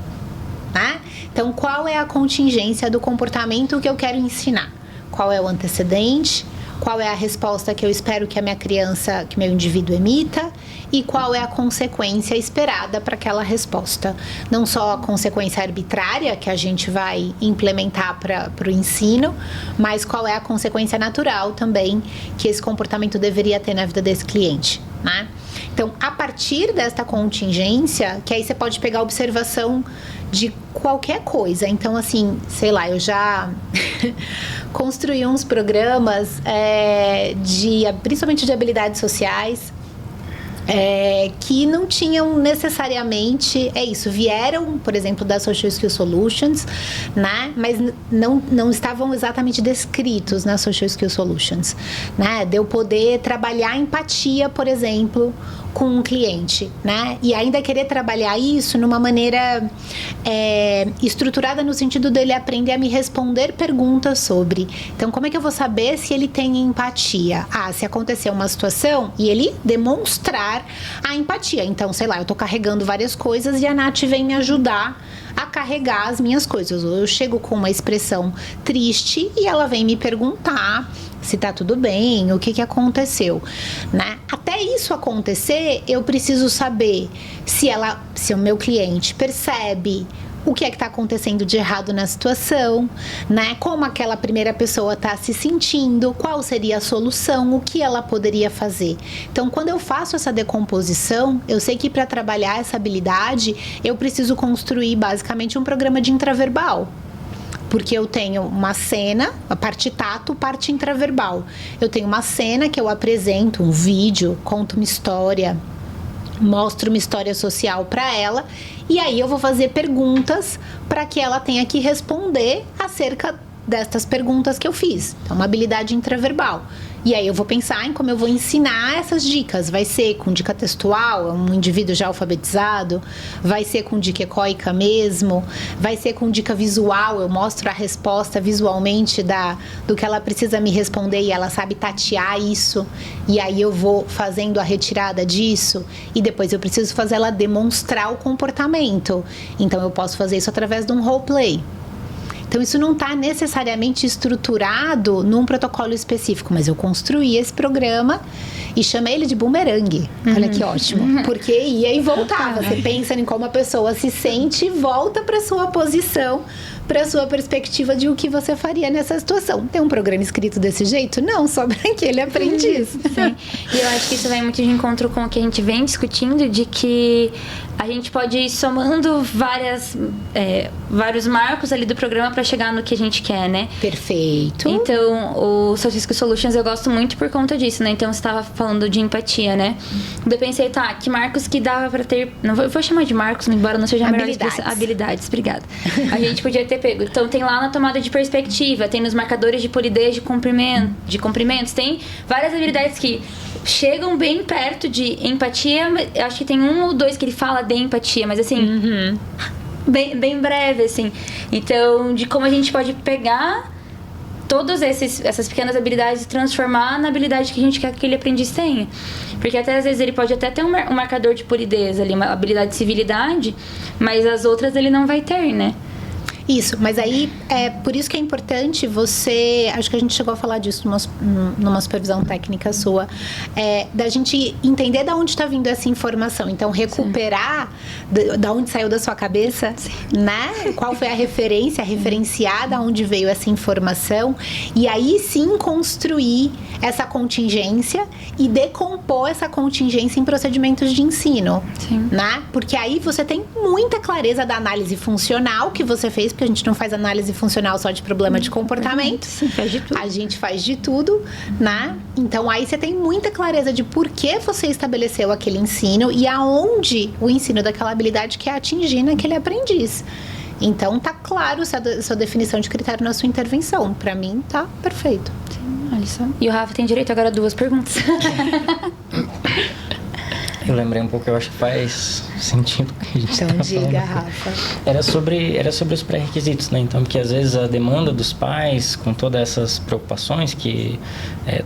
né? Então, qual é a contingência do comportamento que eu quero ensinar? Qual é o antecedente? Qual é a resposta que eu espero que a minha criança, que meu indivíduo emita? E qual é a consequência esperada para aquela resposta? Não só a consequência arbitrária que a gente vai implementar para o ensino, mas qual é a consequência natural também que esse comportamento deveria ter na vida desse cliente, né? Então, a partir desta contingência, que aí você pode pegar a observação de qualquer coisa. Então, assim, sei lá, eu já construí uns programas principalmente de habilidades sociais, que não tinham necessariamente, vieram, por exemplo, da Social Skill Solutions, né? Mas não estavam exatamente descritos na Social Skill Solutions, né? De eu poder trabalhar empatia, por exemplo, com um cliente, né? E ainda querer trabalhar isso numa maneira estruturada no sentido dele aprender a me responder perguntas sobre. Então, como é que eu vou saber se ele tem empatia? Se acontecer uma situação e ele demonstrar a empatia. Então, sei lá, eu tô carregando várias coisas e a Nath vem me ajudar a carregar as minhas coisas. Eu chego com uma expressão triste e ela vem me perguntar se tá tudo bem, o que aconteceu, né? Até isso acontecer, eu preciso saber se o meu cliente percebe o que é que está acontecendo de errado na situação, né? Como aquela primeira pessoa está se sentindo, qual seria a solução, o que ela poderia fazer. Então, quando eu faço essa decomposição, eu sei que para trabalhar essa habilidade, eu preciso construir basicamente um programa de intraverbal. Porque eu tenho uma cena, a parte tato, parte intraverbal. Eu tenho uma cena que eu apresento, um vídeo, conto uma história, mostro uma história social para ela, e aí eu vou fazer perguntas para que ela tenha que responder acerca destas perguntas que eu fiz. Então, uma habilidade intraverbal. E aí eu vou pensar em como eu vou ensinar essas dicas. Vai ser com dica textual, um indivíduo já alfabetizado? Vai ser com dica ecoica mesmo? Vai ser com dica visual? Eu mostro a resposta visualmente do que ela precisa me responder e ela sabe tatear isso. E aí eu vou fazendo a retirada disso e depois eu preciso fazer ela demonstrar o comportamento. Então eu posso fazer isso através de um roleplay. Então, isso não está necessariamente estruturado num protocolo específico, mas eu construí esse programa e chamei ele de bumerangue. Olha que ótimo. Porque ia e voltava. Você pensa em como a pessoa se sente e volta para sua posição para sua perspectiva de o que você faria nessa situação. Tem um programa escrito desse jeito? Não, só para aquele aprendiz. Sim. E eu acho que isso vai muito de encontro com o que a gente vem discutindo, de que a gente pode ir somando vários marcos ali do programa para chegar no que a gente quer, né? Perfeito. Então, o Sofisco Solutions eu gosto muito por conta disso, né? Então, você estava falando de empatia, né? Eu pensei, tá, que marcos que dava para ter... Não vou chamar de marcos, embora não seja a melhor expressão. Habilidades, obrigada. A gente podia ter pego. Então, tem lá na tomada de perspectiva, tem nos marcadores de polidez de comprimentos, tem várias habilidades que chegam bem perto de empatia. Eu acho que tem 1 ou 2 que ele fala de empatia, mas assim, bem breve, assim. Então, de como a gente pode pegar todas essas pequenas habilidades e transformar na habilidade que a gente quer que aquele aprendiz tenha. Porque até às vezes ele pode até ter um marcador de polidez ali, uma habilidade de civilidade, mas as outras ele não vai ter, né? Isso, mas aí é por isso que é importante você... Acho que a gente chegou a falar disso numa supervisão técnica sua, da gente entender de onde está vindo essa informação. Então, recuperar da onde saiu da sua cabeça, né? Qual foi a referência, referenciar da onde veio essa informação. E aí sim construir essa contingência e decompor essa contingência em procedimentos de ensino. Sim. Né? Porque aí você tem muita clareza da análise funcional que você fez, porque a gente não faz análise funcional só de problema de comportamento. Sim, faz de tudo. A gente faz de tudo, né? Então, aí você tem muita clareza de por que você estabeleceu aquele ensino e aonde o ensino daquela habilidade quer atingir naquele aprendiz. Então, tá claro sua definição de critério na sua intervenção. Pra mim, tá perfeito. Sim, olha só. E o Rafa tem direito agora a 2 perguntas. Eu lembrei um pouco, eu acho que faz sentido o que a gente Então, tá diga, falando. Rafa. Era sobre os pré-requisitos, né? Então, porque às vezes a demanda dos pais, com todas essas preocupações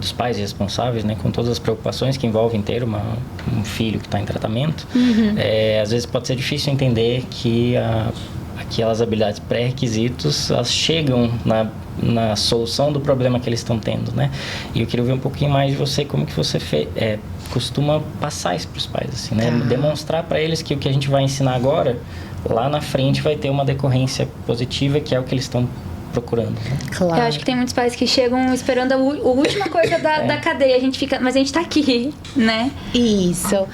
dos pais responsáveis, né? Com todas as preocupações que envolvem ter um filho que está em tratamento, às vezes pode ser difícil entender que aquelas habilidades pré-requisitos, elas chegam na solução do problema que eles estão tendo, né? E eu queria ouvir um pouquinho mais de você, como que você costuma passar isso para os pais, assim, né? Demonstrar para eles que o que a gente vai ensinar agora, lá na frente vai ter uma decorrência positiva, que é o que eles estão procurando, né? Claro. Eu acho que tem muitos pais que chegam esperando a última coisa da cadeia. A gente fica, mas a gente tá aqui, né? Isso.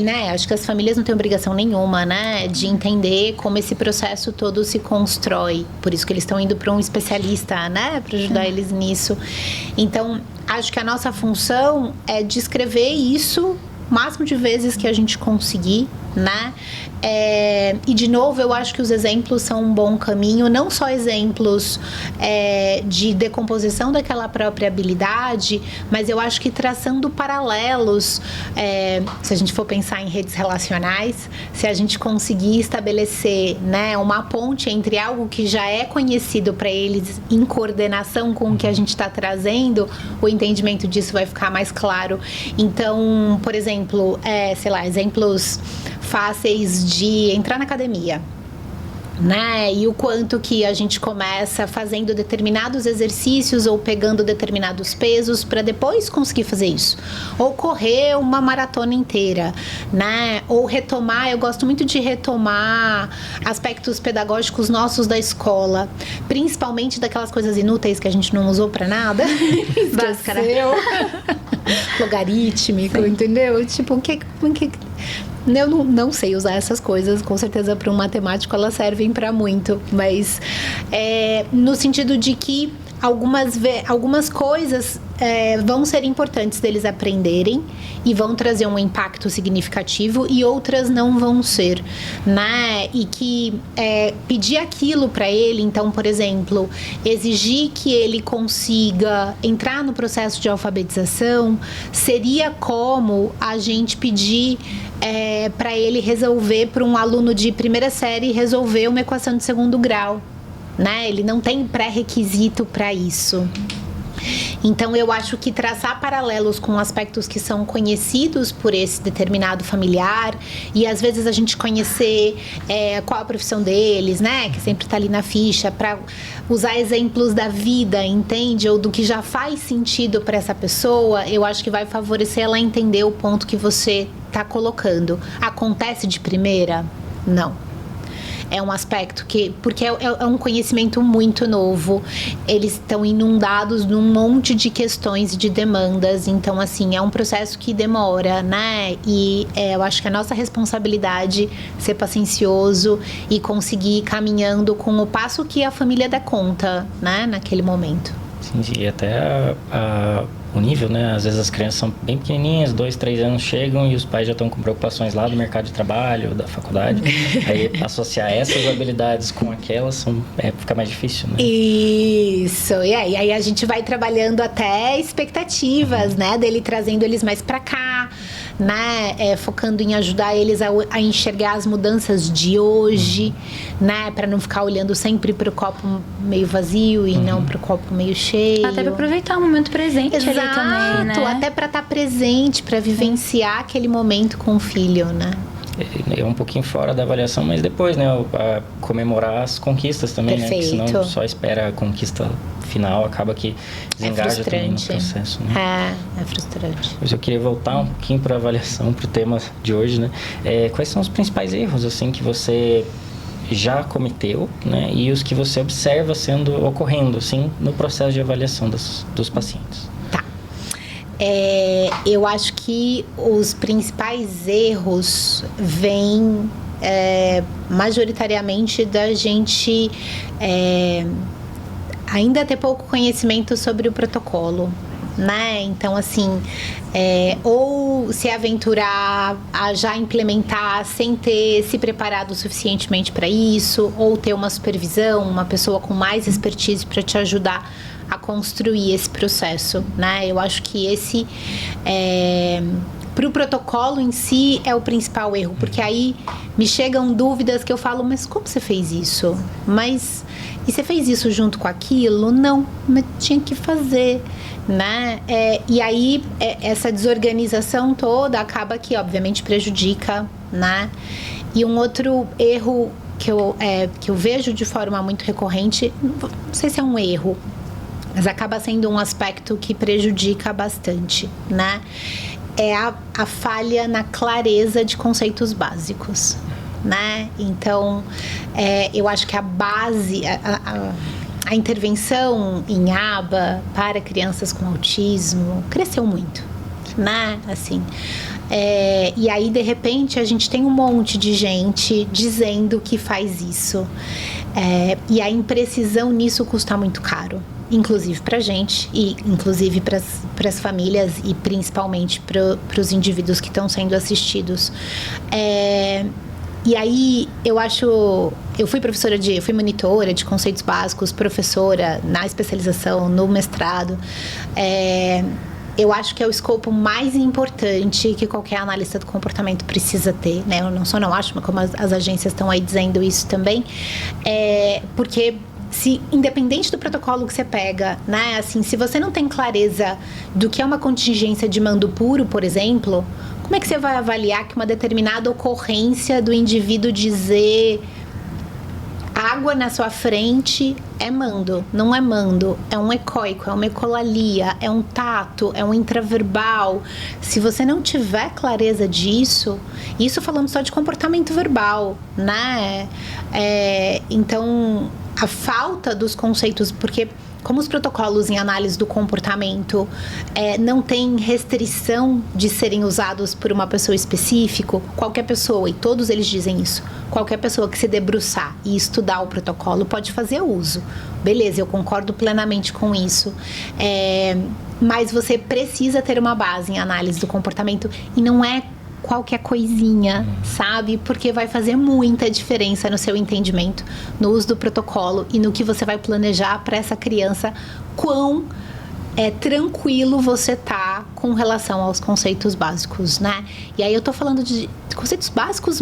Né? Acho que as famílias não têm obrigação nenhuma, né? De entender como esse processo todo se constrói. Por isso que eles estão indo para um especialista, né? Para ajudar eles nisso. Então, acho que a nossa função é descrever isso o máximo de vezes que a gente conseguir, né? E de novo, eu acho que os exemplos são um bom caminho, não só exemplos de decomposição daquela própria habilidade, mas eu acho que traçando paralelos, se a gente for pensar em redes relacionais, se a gente conseguir estabelecer, né, uma ponte entre algo que já é conhecido para eles em coordenação com o que a gente está trazendo, o entendimento disso vai ficar mais claro. Então, por exemplo, exemplos fáceis de entrar na academia, né? E o quanto que a gente começa fazendo determinados exercícios ou pegando determinados pesos para depois conseguir fazer isso. Ou correr uma maratona inteira, né? Ou retomar, eu gosto muito de retomar aspectos pedagógicos nossos da escola, principalmente daquelas coisas inúteis que a gente não usou para nada. Esqueceu. Logarítmico, entendeu? Tipo, o que eu não sei usar essas coisas, com certeza para um matemático elas servem para muito, mas no sentido de que algumas coisas vão ser importantes deles aprenderem e vão trazer um impacto significativo e outras não vão ser, né? E que pedir aquilo para ele, então, por exemplo, exigir que ele consiga entrar no processo de alfabetização seria como a gente pedir para ele resolver, para um aluno de primeira série resolver uma equação de segundo grau, né? Ele não tem pré-requisito para isso. Então, eu acho que traçar paralelos com aspectos que são conhecidos por esse determinado familiar e, às vezes, a gente conhecer qual a profissão deles, né? Que sempre está ali na ficha, para usar exemplos da vida, entende? Ou do que já faz sentido para essa pessoa, eu acho que vai favorecer ela a entender o ponto que você está colocando. Acontece de primeira? Não. é um aspecto porque é um conhecimento muito novo. Eles estão inundados num monte de questões e de demandas. Então, assim, é um processo que demora, né? E eu acho que a nossa responsabilidade é ser paciencioso e conseguir ir caminhando com o passo que a família dá conta, né? Naquele momento. Sim, e até o nível, né? Às vezes as crianças são bem pequenininhas, 2, 3 anos chegam e os pais já estão com preocupações lá do mercado de trabalho, da faculdade. Aí associar essas habilidades com aquelas fica mais difícil, né? Isso, e aí a gente vai trabalhando até expectativas, né? Dele trazendo eles mais pra cá, né? Focando em ajudar eles a enxergar as mudanças de hoje, né? Pra não ficar olhando sempre pro copo meio vazio e não pro copo meio cheio. Até pra aproveitar o momento presente. Exato, ali também, né? Até pra estar presente, pra vivenciar aquele momento com o filho, né? É um pouquinho fora da avaliação, mas depois, né? Comemorar as conquistas também, Perfeito. né? Porque senão só espera a conquista final, acaba que desengaja também no processo, né? É frustrante. Mas eu queria voltar um pouquinho para a avaliação, para o tema de hoje, né? Quais são os principais erros, assim, que você já cometeu, né? E os que você observa ocorrendo, assim, no processo de avaliação dos pacientes? Tá. Eu acho que os principais erros vêm majoritariamente da gente ainda ter pouco conhecimento sobre o protocolo, né? Então, assim, ou se aventurar a já implementar sem ter se preparado suficientemente para isso, ou ter uma supervisão, uma pessoa com mais expertise para te ajudar a construir esse processo, né? Eu acho que esse para o protocolo em si é o principal erro, porque aí me chegam dúvidas que eu falo, mas como você fez isso? E você fez isso junto com aquilo? Não, mas tinha que fazer, né? E aí essa desorganização toda acaba que obviamente prejudica, né? E um outro erro que eu vejo de forma muito recorrente, não sei se é um erro, mas acaba sendo um aspecto que prejudica bastante, né? É a falha na clareza de conceitos básicos, né? Então, eu acho que a base, a intervenção em aba para crianças com autismo cresceu muito, né? Assim, e aí, de repente, a gente tem um monte de gente dizendo que faz isso. E a imprecisão nisso custa muito caro. Inclusive pra gente e inclusive para as famílias e principalmente para os indivíduos que estão sendo assistidos. E aí eu fui monitora de conceitos básicos, professora na especialização, no mestrado. Eu acho que é o escopo mais importante que qualquer analista do comportamento precisa ter, né? Eu não acho, mas como as agências estão aí dizendo isso também, porque independente do protocolo que você pega, né? Assim, se você não tem clareza do que é uma contingência de mando puro, por exemplo, como é que você vai avaliar que uma determinada ocorrência do indivíduo dizer água na sua frente é mando? Não é mando, é um ecoico, é uma ecolalia, é um tato, é um intraverbal. Se você não tiver clareza disso, isso falando só de comportamento verbal, né? Então, a falta dos conceitos, porque como os protocolos em análise do comportamento não têm restrição de serem usados por uma pessoa específica, qualquer pessoa, e todos eles dizem isso, qualquer pessoa que se debruçar e estudar o protocolo pode fazer uso. Beleza, eu concordo plenamente com isso. Mas você precisa ter uma base em análise do comportamento e não é qualquer coisinha, sabe? Porque vai fazer muita diferença no seu entendimento, no uso do protocolo e no que você vai planejar para essa criança, quão tranquilo você tá com relação aos conceitos básicos, né? E aí eu tô falando de conceitos básicos,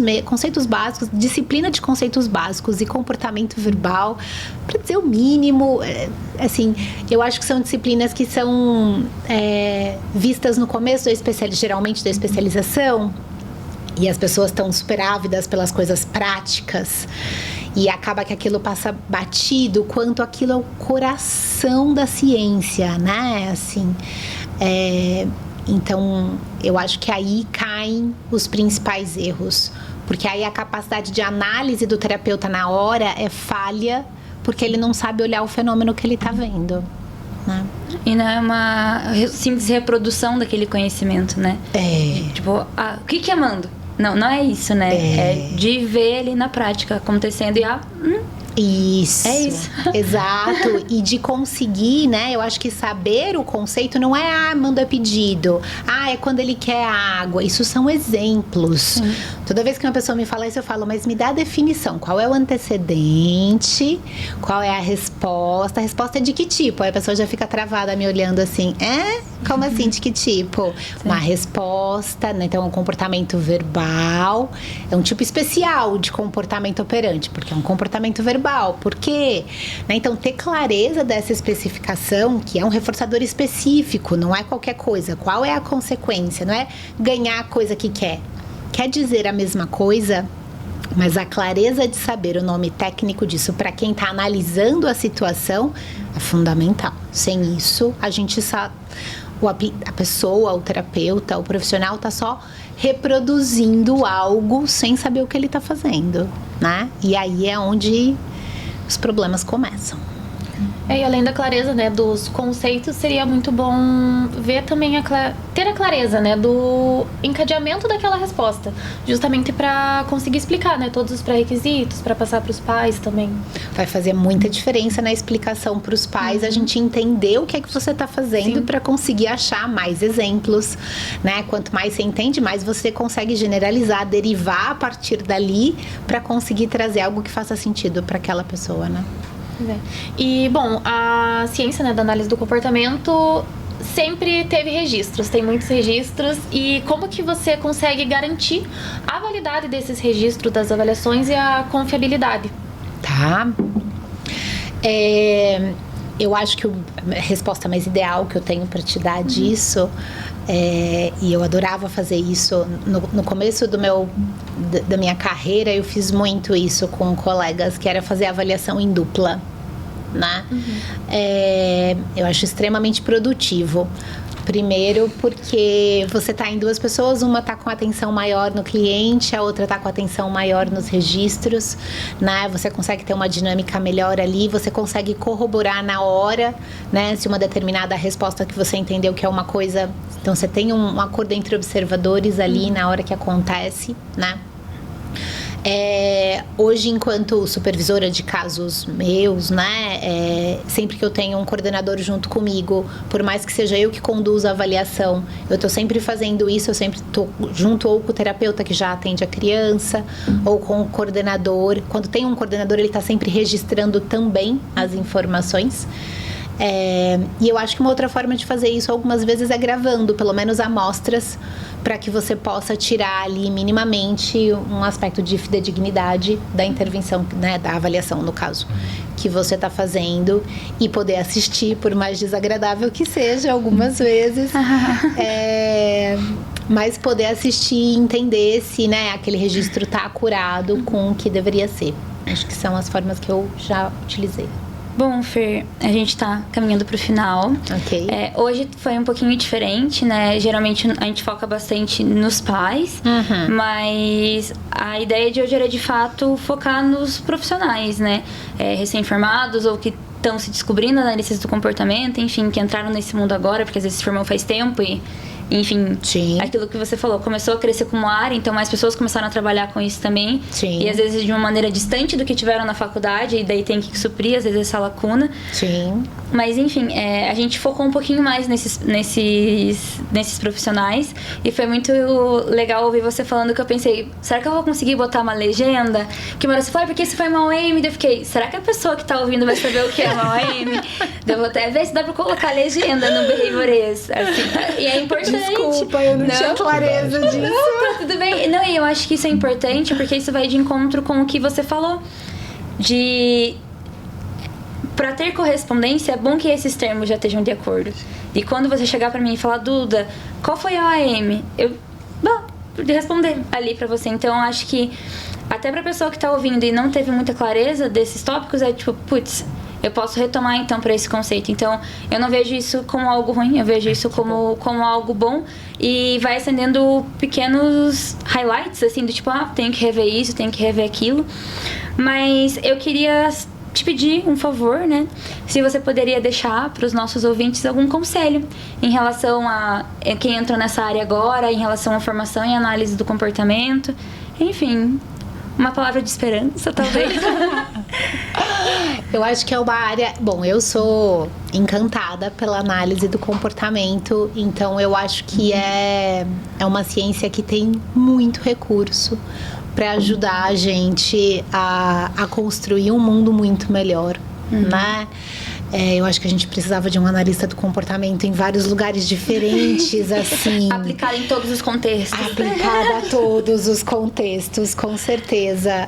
disciplina de conceitos básicos e comportamento verbal, para dizer o mínimo. Assim, eu acho que são disciplinas que são vistas no começo geralmente da especialização, e as pessoas estão super ávidas pelas coisas práticas, e acaba que aquilo passa batido, quanto aquilo é o coração da ciência, né? Assim, Então, eu acho que aí caem os principais erros. Porque aí a capacidade de análise do terapeuta na hora é falha, porque ele não sabe olhar o fenômeno que ele está vendo, né? E não é uma simples reprodução daquele conhecimento, né? Tipo, o que é mando? Não é isso, né? É de ver ali na prática acontecendo e Isso. É isso. Exato. E de conseguir, né? Eu acho que saber o conceito não é manda pedido. É quando ele quer água. Isso são exemplos. Toda vez que uma pessoa me fala isso, eu falo, mas me dá a definição. Qual é o antecedente? Qual é a resposta? A resposta é de que tipo? Aí a pessoa já fica travada me olhando assim. Como assim? De que tipo? Uma resposta, né? Então, é um comportamento verbal. É um tipo especial de comportamento operante, porque é um comportamento verbal. Por quê? Né? Então, ter clareza dessa especificação, que é um reforçador específico, não é qualquer coisa. Qual é a consequência? Não é ganhar a coisa que quer. Quer dizer a mesma coisa, mas a clareza de saber o nome técnico disso para quem está analisando a situação é fundamental. Sem isso, a gente sabe... A pessoa, o terapeuta, o profissional está só reproduzindo algo sem saber o que ele está fazendo, né? E aí é onde os problemas começam. E além da clareza, né, dos conceitos, seria muito bom ver também ter a clareza, né, do encadeamento daquela resposta, justamente para conseguir explicar, né, todos os pré-requisitos, para passar para os pais também. Vai fazer muita diferença na explicação para os pais, a gente entender o que é que você está fazendo para conseguir achar mais exemplos, né? Quanto mais você entende, mais você consegue generalizar, derivar a partir dali para conseguir trazer algo que faça sentido para aquela pessoa, né? E, bom, a ciência, né, da análise do comportamento sempre teve registros, tem muitos registros. E como que você consegue garantir a validade desses registros, das avaliações e a confiabilidade? Tá. Eu acho que a resposta mais ideal que eu tenho para te dar disso, e eu adorava fazer isso, no começo da minha carreira, eu fiz muito isso com colegas, que era fazer avaliação em dupla, né? Eu acho extremamente produtivo. Primeiro porque você está em duas pessoas, uma está com atenção maior no cliente, a outra está com atenção maior nos registros, né? Você consegue ter uma dinâmica melhor ali, você consegue corroborar na hora, né? Se uma determinada resposta que você entendeu que é uma coisa... Então, você tem um acordo entre observadores ali na hora que acontece, né? Hoje, enquanto supervisora de casos meus, né, sempre que eu tenho um coordenador junto comigo, por mais que seja eu que conduza a avaliação, eu tô sempre fazendo isso, eu sempre tô junto ou com o terapeuta que já atende a criança, ou com o coordenador. Quando tem um coordenador, ele tá sempre registrando também as informações. E eu acho que uma outra forma de fazer isso algumas vezes é gravando, pelo menos amostras, para que você possa tirar ali minimamente um aspecto de fidedignidade da intervenção, né, da avaliação no caso, que você está fazendo, e poder assistir, por mais desagradável que seja algumas vezes, mas poder assistir e entender se, né, aquele registro está acurado com o que deveria ser. Acho que são as formas que eu já utilizei. Bom, Fer, a gente tá caminhando pro final. Ok. Hoje foi um pouquinho diferente, né? Geralmente a gente foca bastante nos pais, mas a ideia de hoje era, de fato, focar nos profissionais, né? Recém-formados ou que estão se descobrindo analistas do comportamento, enfim, que entraram nesse mundo agora, porque às vezes se formou faz tempo e... Enfim, Sim. Aquilo que você falou, começou a crescer como área, então mais pessoas começaram a trabalhar com isso também. Sim. E às vezes de uma maneira distante do que tiveram na faculdade, e daí tem que suprir, às vezes, essa lacuna. Sim. Mas enfim, a gente focou um pouquinho mais nesses profissionais. E foi muito legal ouvir você falando, que eu pensei, será que eu vou conseguir botar uma legenda? Que uma hora você falou, porque isso foi uma OM, eu fiquei, será que a pessoa que tá ouvindo vai saber o que é uma OM? Eu vou até ver se dá pra colocar legenda no Behaviorês, assim. E é importante. Desculpa, eu não tinha clareza disso. Não, tá tudo bem. Não, e eu acho que isso é importante, porque isso vai de encontro com o que você falou. Pra ter correspondência, é bom que esses termos já estejam de acordo. E quando você chegar pra mim e falar, Duda, qual foi a OAM? Eu vou responder ali pra você. Então, eu acho que até pra pessoa que tá ouvindo e não teve muita clareza desses tópicos, é tipo, putz, eu posso retomar então para esse conceito. Então, eu não vejo isso como algo ruim, eu vejo isso como algo bom e vai acendendo pequenos highlights, assim, do tipo, tenho que rever isso, tenho que rever aquilo. Mas eu queria te pedir um favor, né? Se você poderia deixar para os nossos ouvintes algum conselho em relação a quem entrou nessa área agora, em relação à formação e análise do comportamento, enfim, uma palavra de esperança, talvez. Eu acho que é uma área... Bom, eu sou encantada pela análise do comportamento, então eu acho que é uma ciência que tem muito recurso para ajudar a gente a construir um mundo muito melhor, né? Eu acho que a gente precisava de um analista do comportamento em vários lugares diferentes, assim. Aplicado em todos os contextos. Aplicado a todos os contextos, com certeza.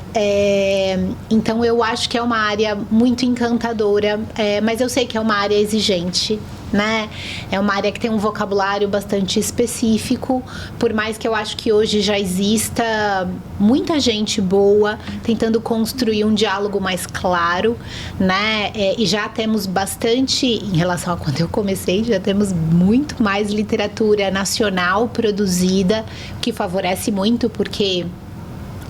Então, eu acho que é uma área muito encantadora, mas eu sei que é uma área exigente, né? É uma área que tem um vocabulário bastante específico, por mais que eu acho que hoje já exista muita gente boa tentando construir um diálogo mais claro, né? E já temos bastante, em relação a quando eu comecei, já temos muito mais literatura nacional produzida, que favorece muito, porque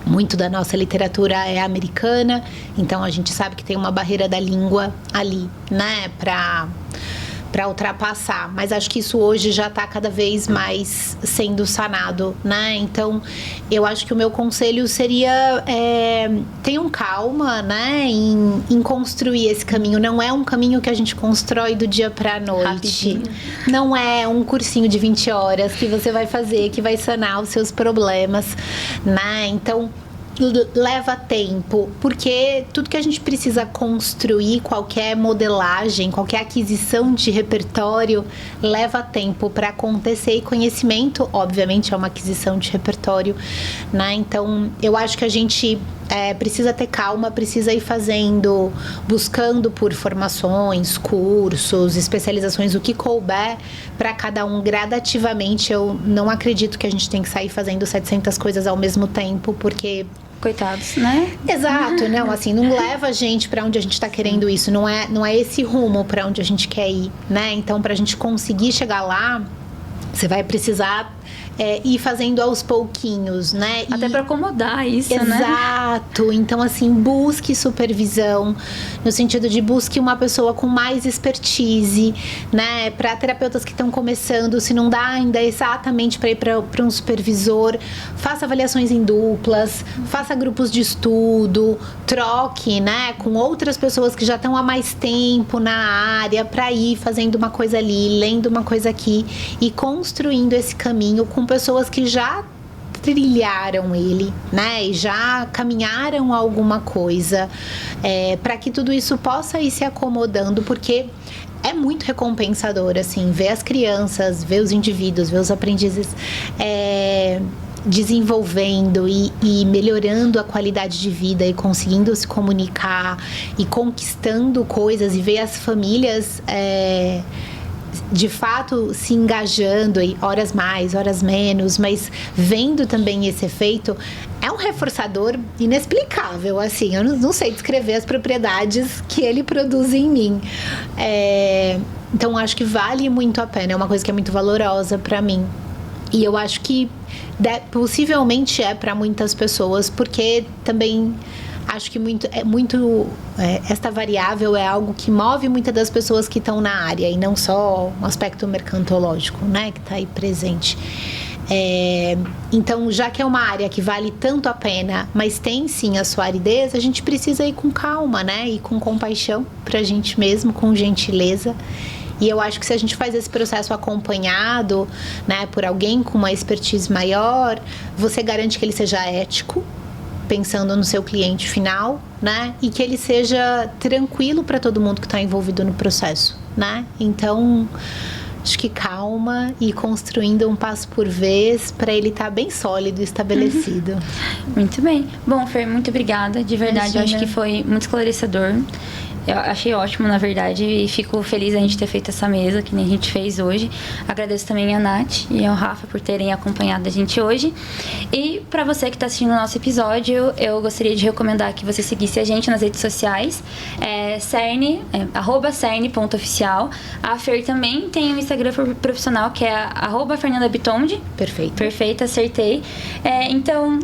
muito da nossa literatura é americana, então a gente sabe que tem uma barreira da língua ali, né? Para ultrapassar, mas acho que isso hoje já está cada vez mais sendo sanado, né? Então, eu acho que o meu conselho seria tenham calma, né? Em construir esse caminho. Não é um caminho que a gente constrói do dia para a noite. Rapidinho. Não é um cursinho de 20 horas que você vai fazer, que vai sanar os seus problemas, né? Então, leva tempo, porque tudo que a gente precisa construir, qualquer modelagem, qualquer aquisição de repertório, leva tempo para acontecer, e conhecimento, obviamente, é uma aquisição de repertório, né? Então, eu acho que a gente precisa ter calma, precisa ir fazendo, buscando por formações, cursos, especializações, o que couber para cada um gradativamente. Eu não acredito que a gente tem que sair fazendo 700 coisas ao mesmo tempo, porque... Coitados, né? Exato, não, assim, não leva a gente para onde a gente tá querendo isso, não é esse rumo para onde a gente quer ir, né? Então, pra gente conseguir chegar lá, você vai precisar ir fazendo aos pouquinhos, né? Até para acomodar isso, né? Exato. Então, assim, busque supervisão, no sentido de busque uma pessoa com mais expertise, né? Para terapeutas que estão começando, se não dá ainda exatamente para ir para um supervisor, faça avaliações em duplas, faça grupos de estudo, troque, né? Com outras pessoas que já estão há mais tempo na área, para ir fazendo uma coisa ali, lendo uma coisa aqui e construindo esse caminho com pessoas que já trilharam ele, né? E já caminharam alguma coisa, para que tudo isso possa ir se acomodando, porque é muito recompensador, assim, ver as crianças, ver os indivíduos, ver os aprendizes desenvolvendo e melhorando a qualidade de vida e conseguindo se comunicar e conquistando coisas, e ver as famílias de fato se engajando, e horas mais, horas menos, mas vendo também esse efeito, é um reforçador inexplicável, assim, eu não sei descrever as propriedades que ele produz em mim. Então, acho que vale muito a pena, é uma coisa que é muito valorosa para mim. E eu acho que possivelmente é para muitas pessoas, porque também... Acho que esta variável é algo que move muitas das pessoas que estão na área, e não só um aspecto mercantológico, né, que está aí presente. Então, já que é uma área que vale tanto a pena, mas tem sim a sua aridez, a gente precisa ir com calma, né, e com compaixão pra gente mesmo, com gentileza. E eu acho que se a gente faz esse processo acompanhado, né, por alguém com uma expertise maior, você garante que ele seja ético, pensando no seu cliente final, né? E que ele seja tranquilo para todo mundo que está envolvido no processo, né? Então, acho que calma e construindo um passo por vez para ele estar bem sólido e estabelecido. Muito bem. Bom, Fer, muito obrigada. De verdade, eu acho que foi muito esclarecedor. Eu achei ótimo, na verdade, e fico feliz a gente ter feito essa mesa, que nem a gente fez hoje. Agradeço também a Nath e ao Rafa por terem acompanhado a gente hoje. E para você que está assistindo o nosso episódio, eu gostaria de recomendar que você seguisse a gente nas redes sociais, @cerne.oficial. A Fer também tem um Instagram profissional, que é @FernandaBitonde. Perfeito. Perfeito, acertei. Então...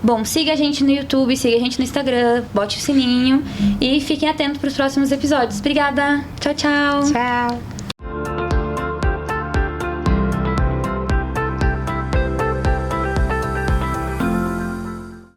Bom, siga a gente no YouTube, siga a gente no Instagram, bote o sininho e fiquem atentos para os próximos episódios. Obrigada. Tchau, tchau. Tchau.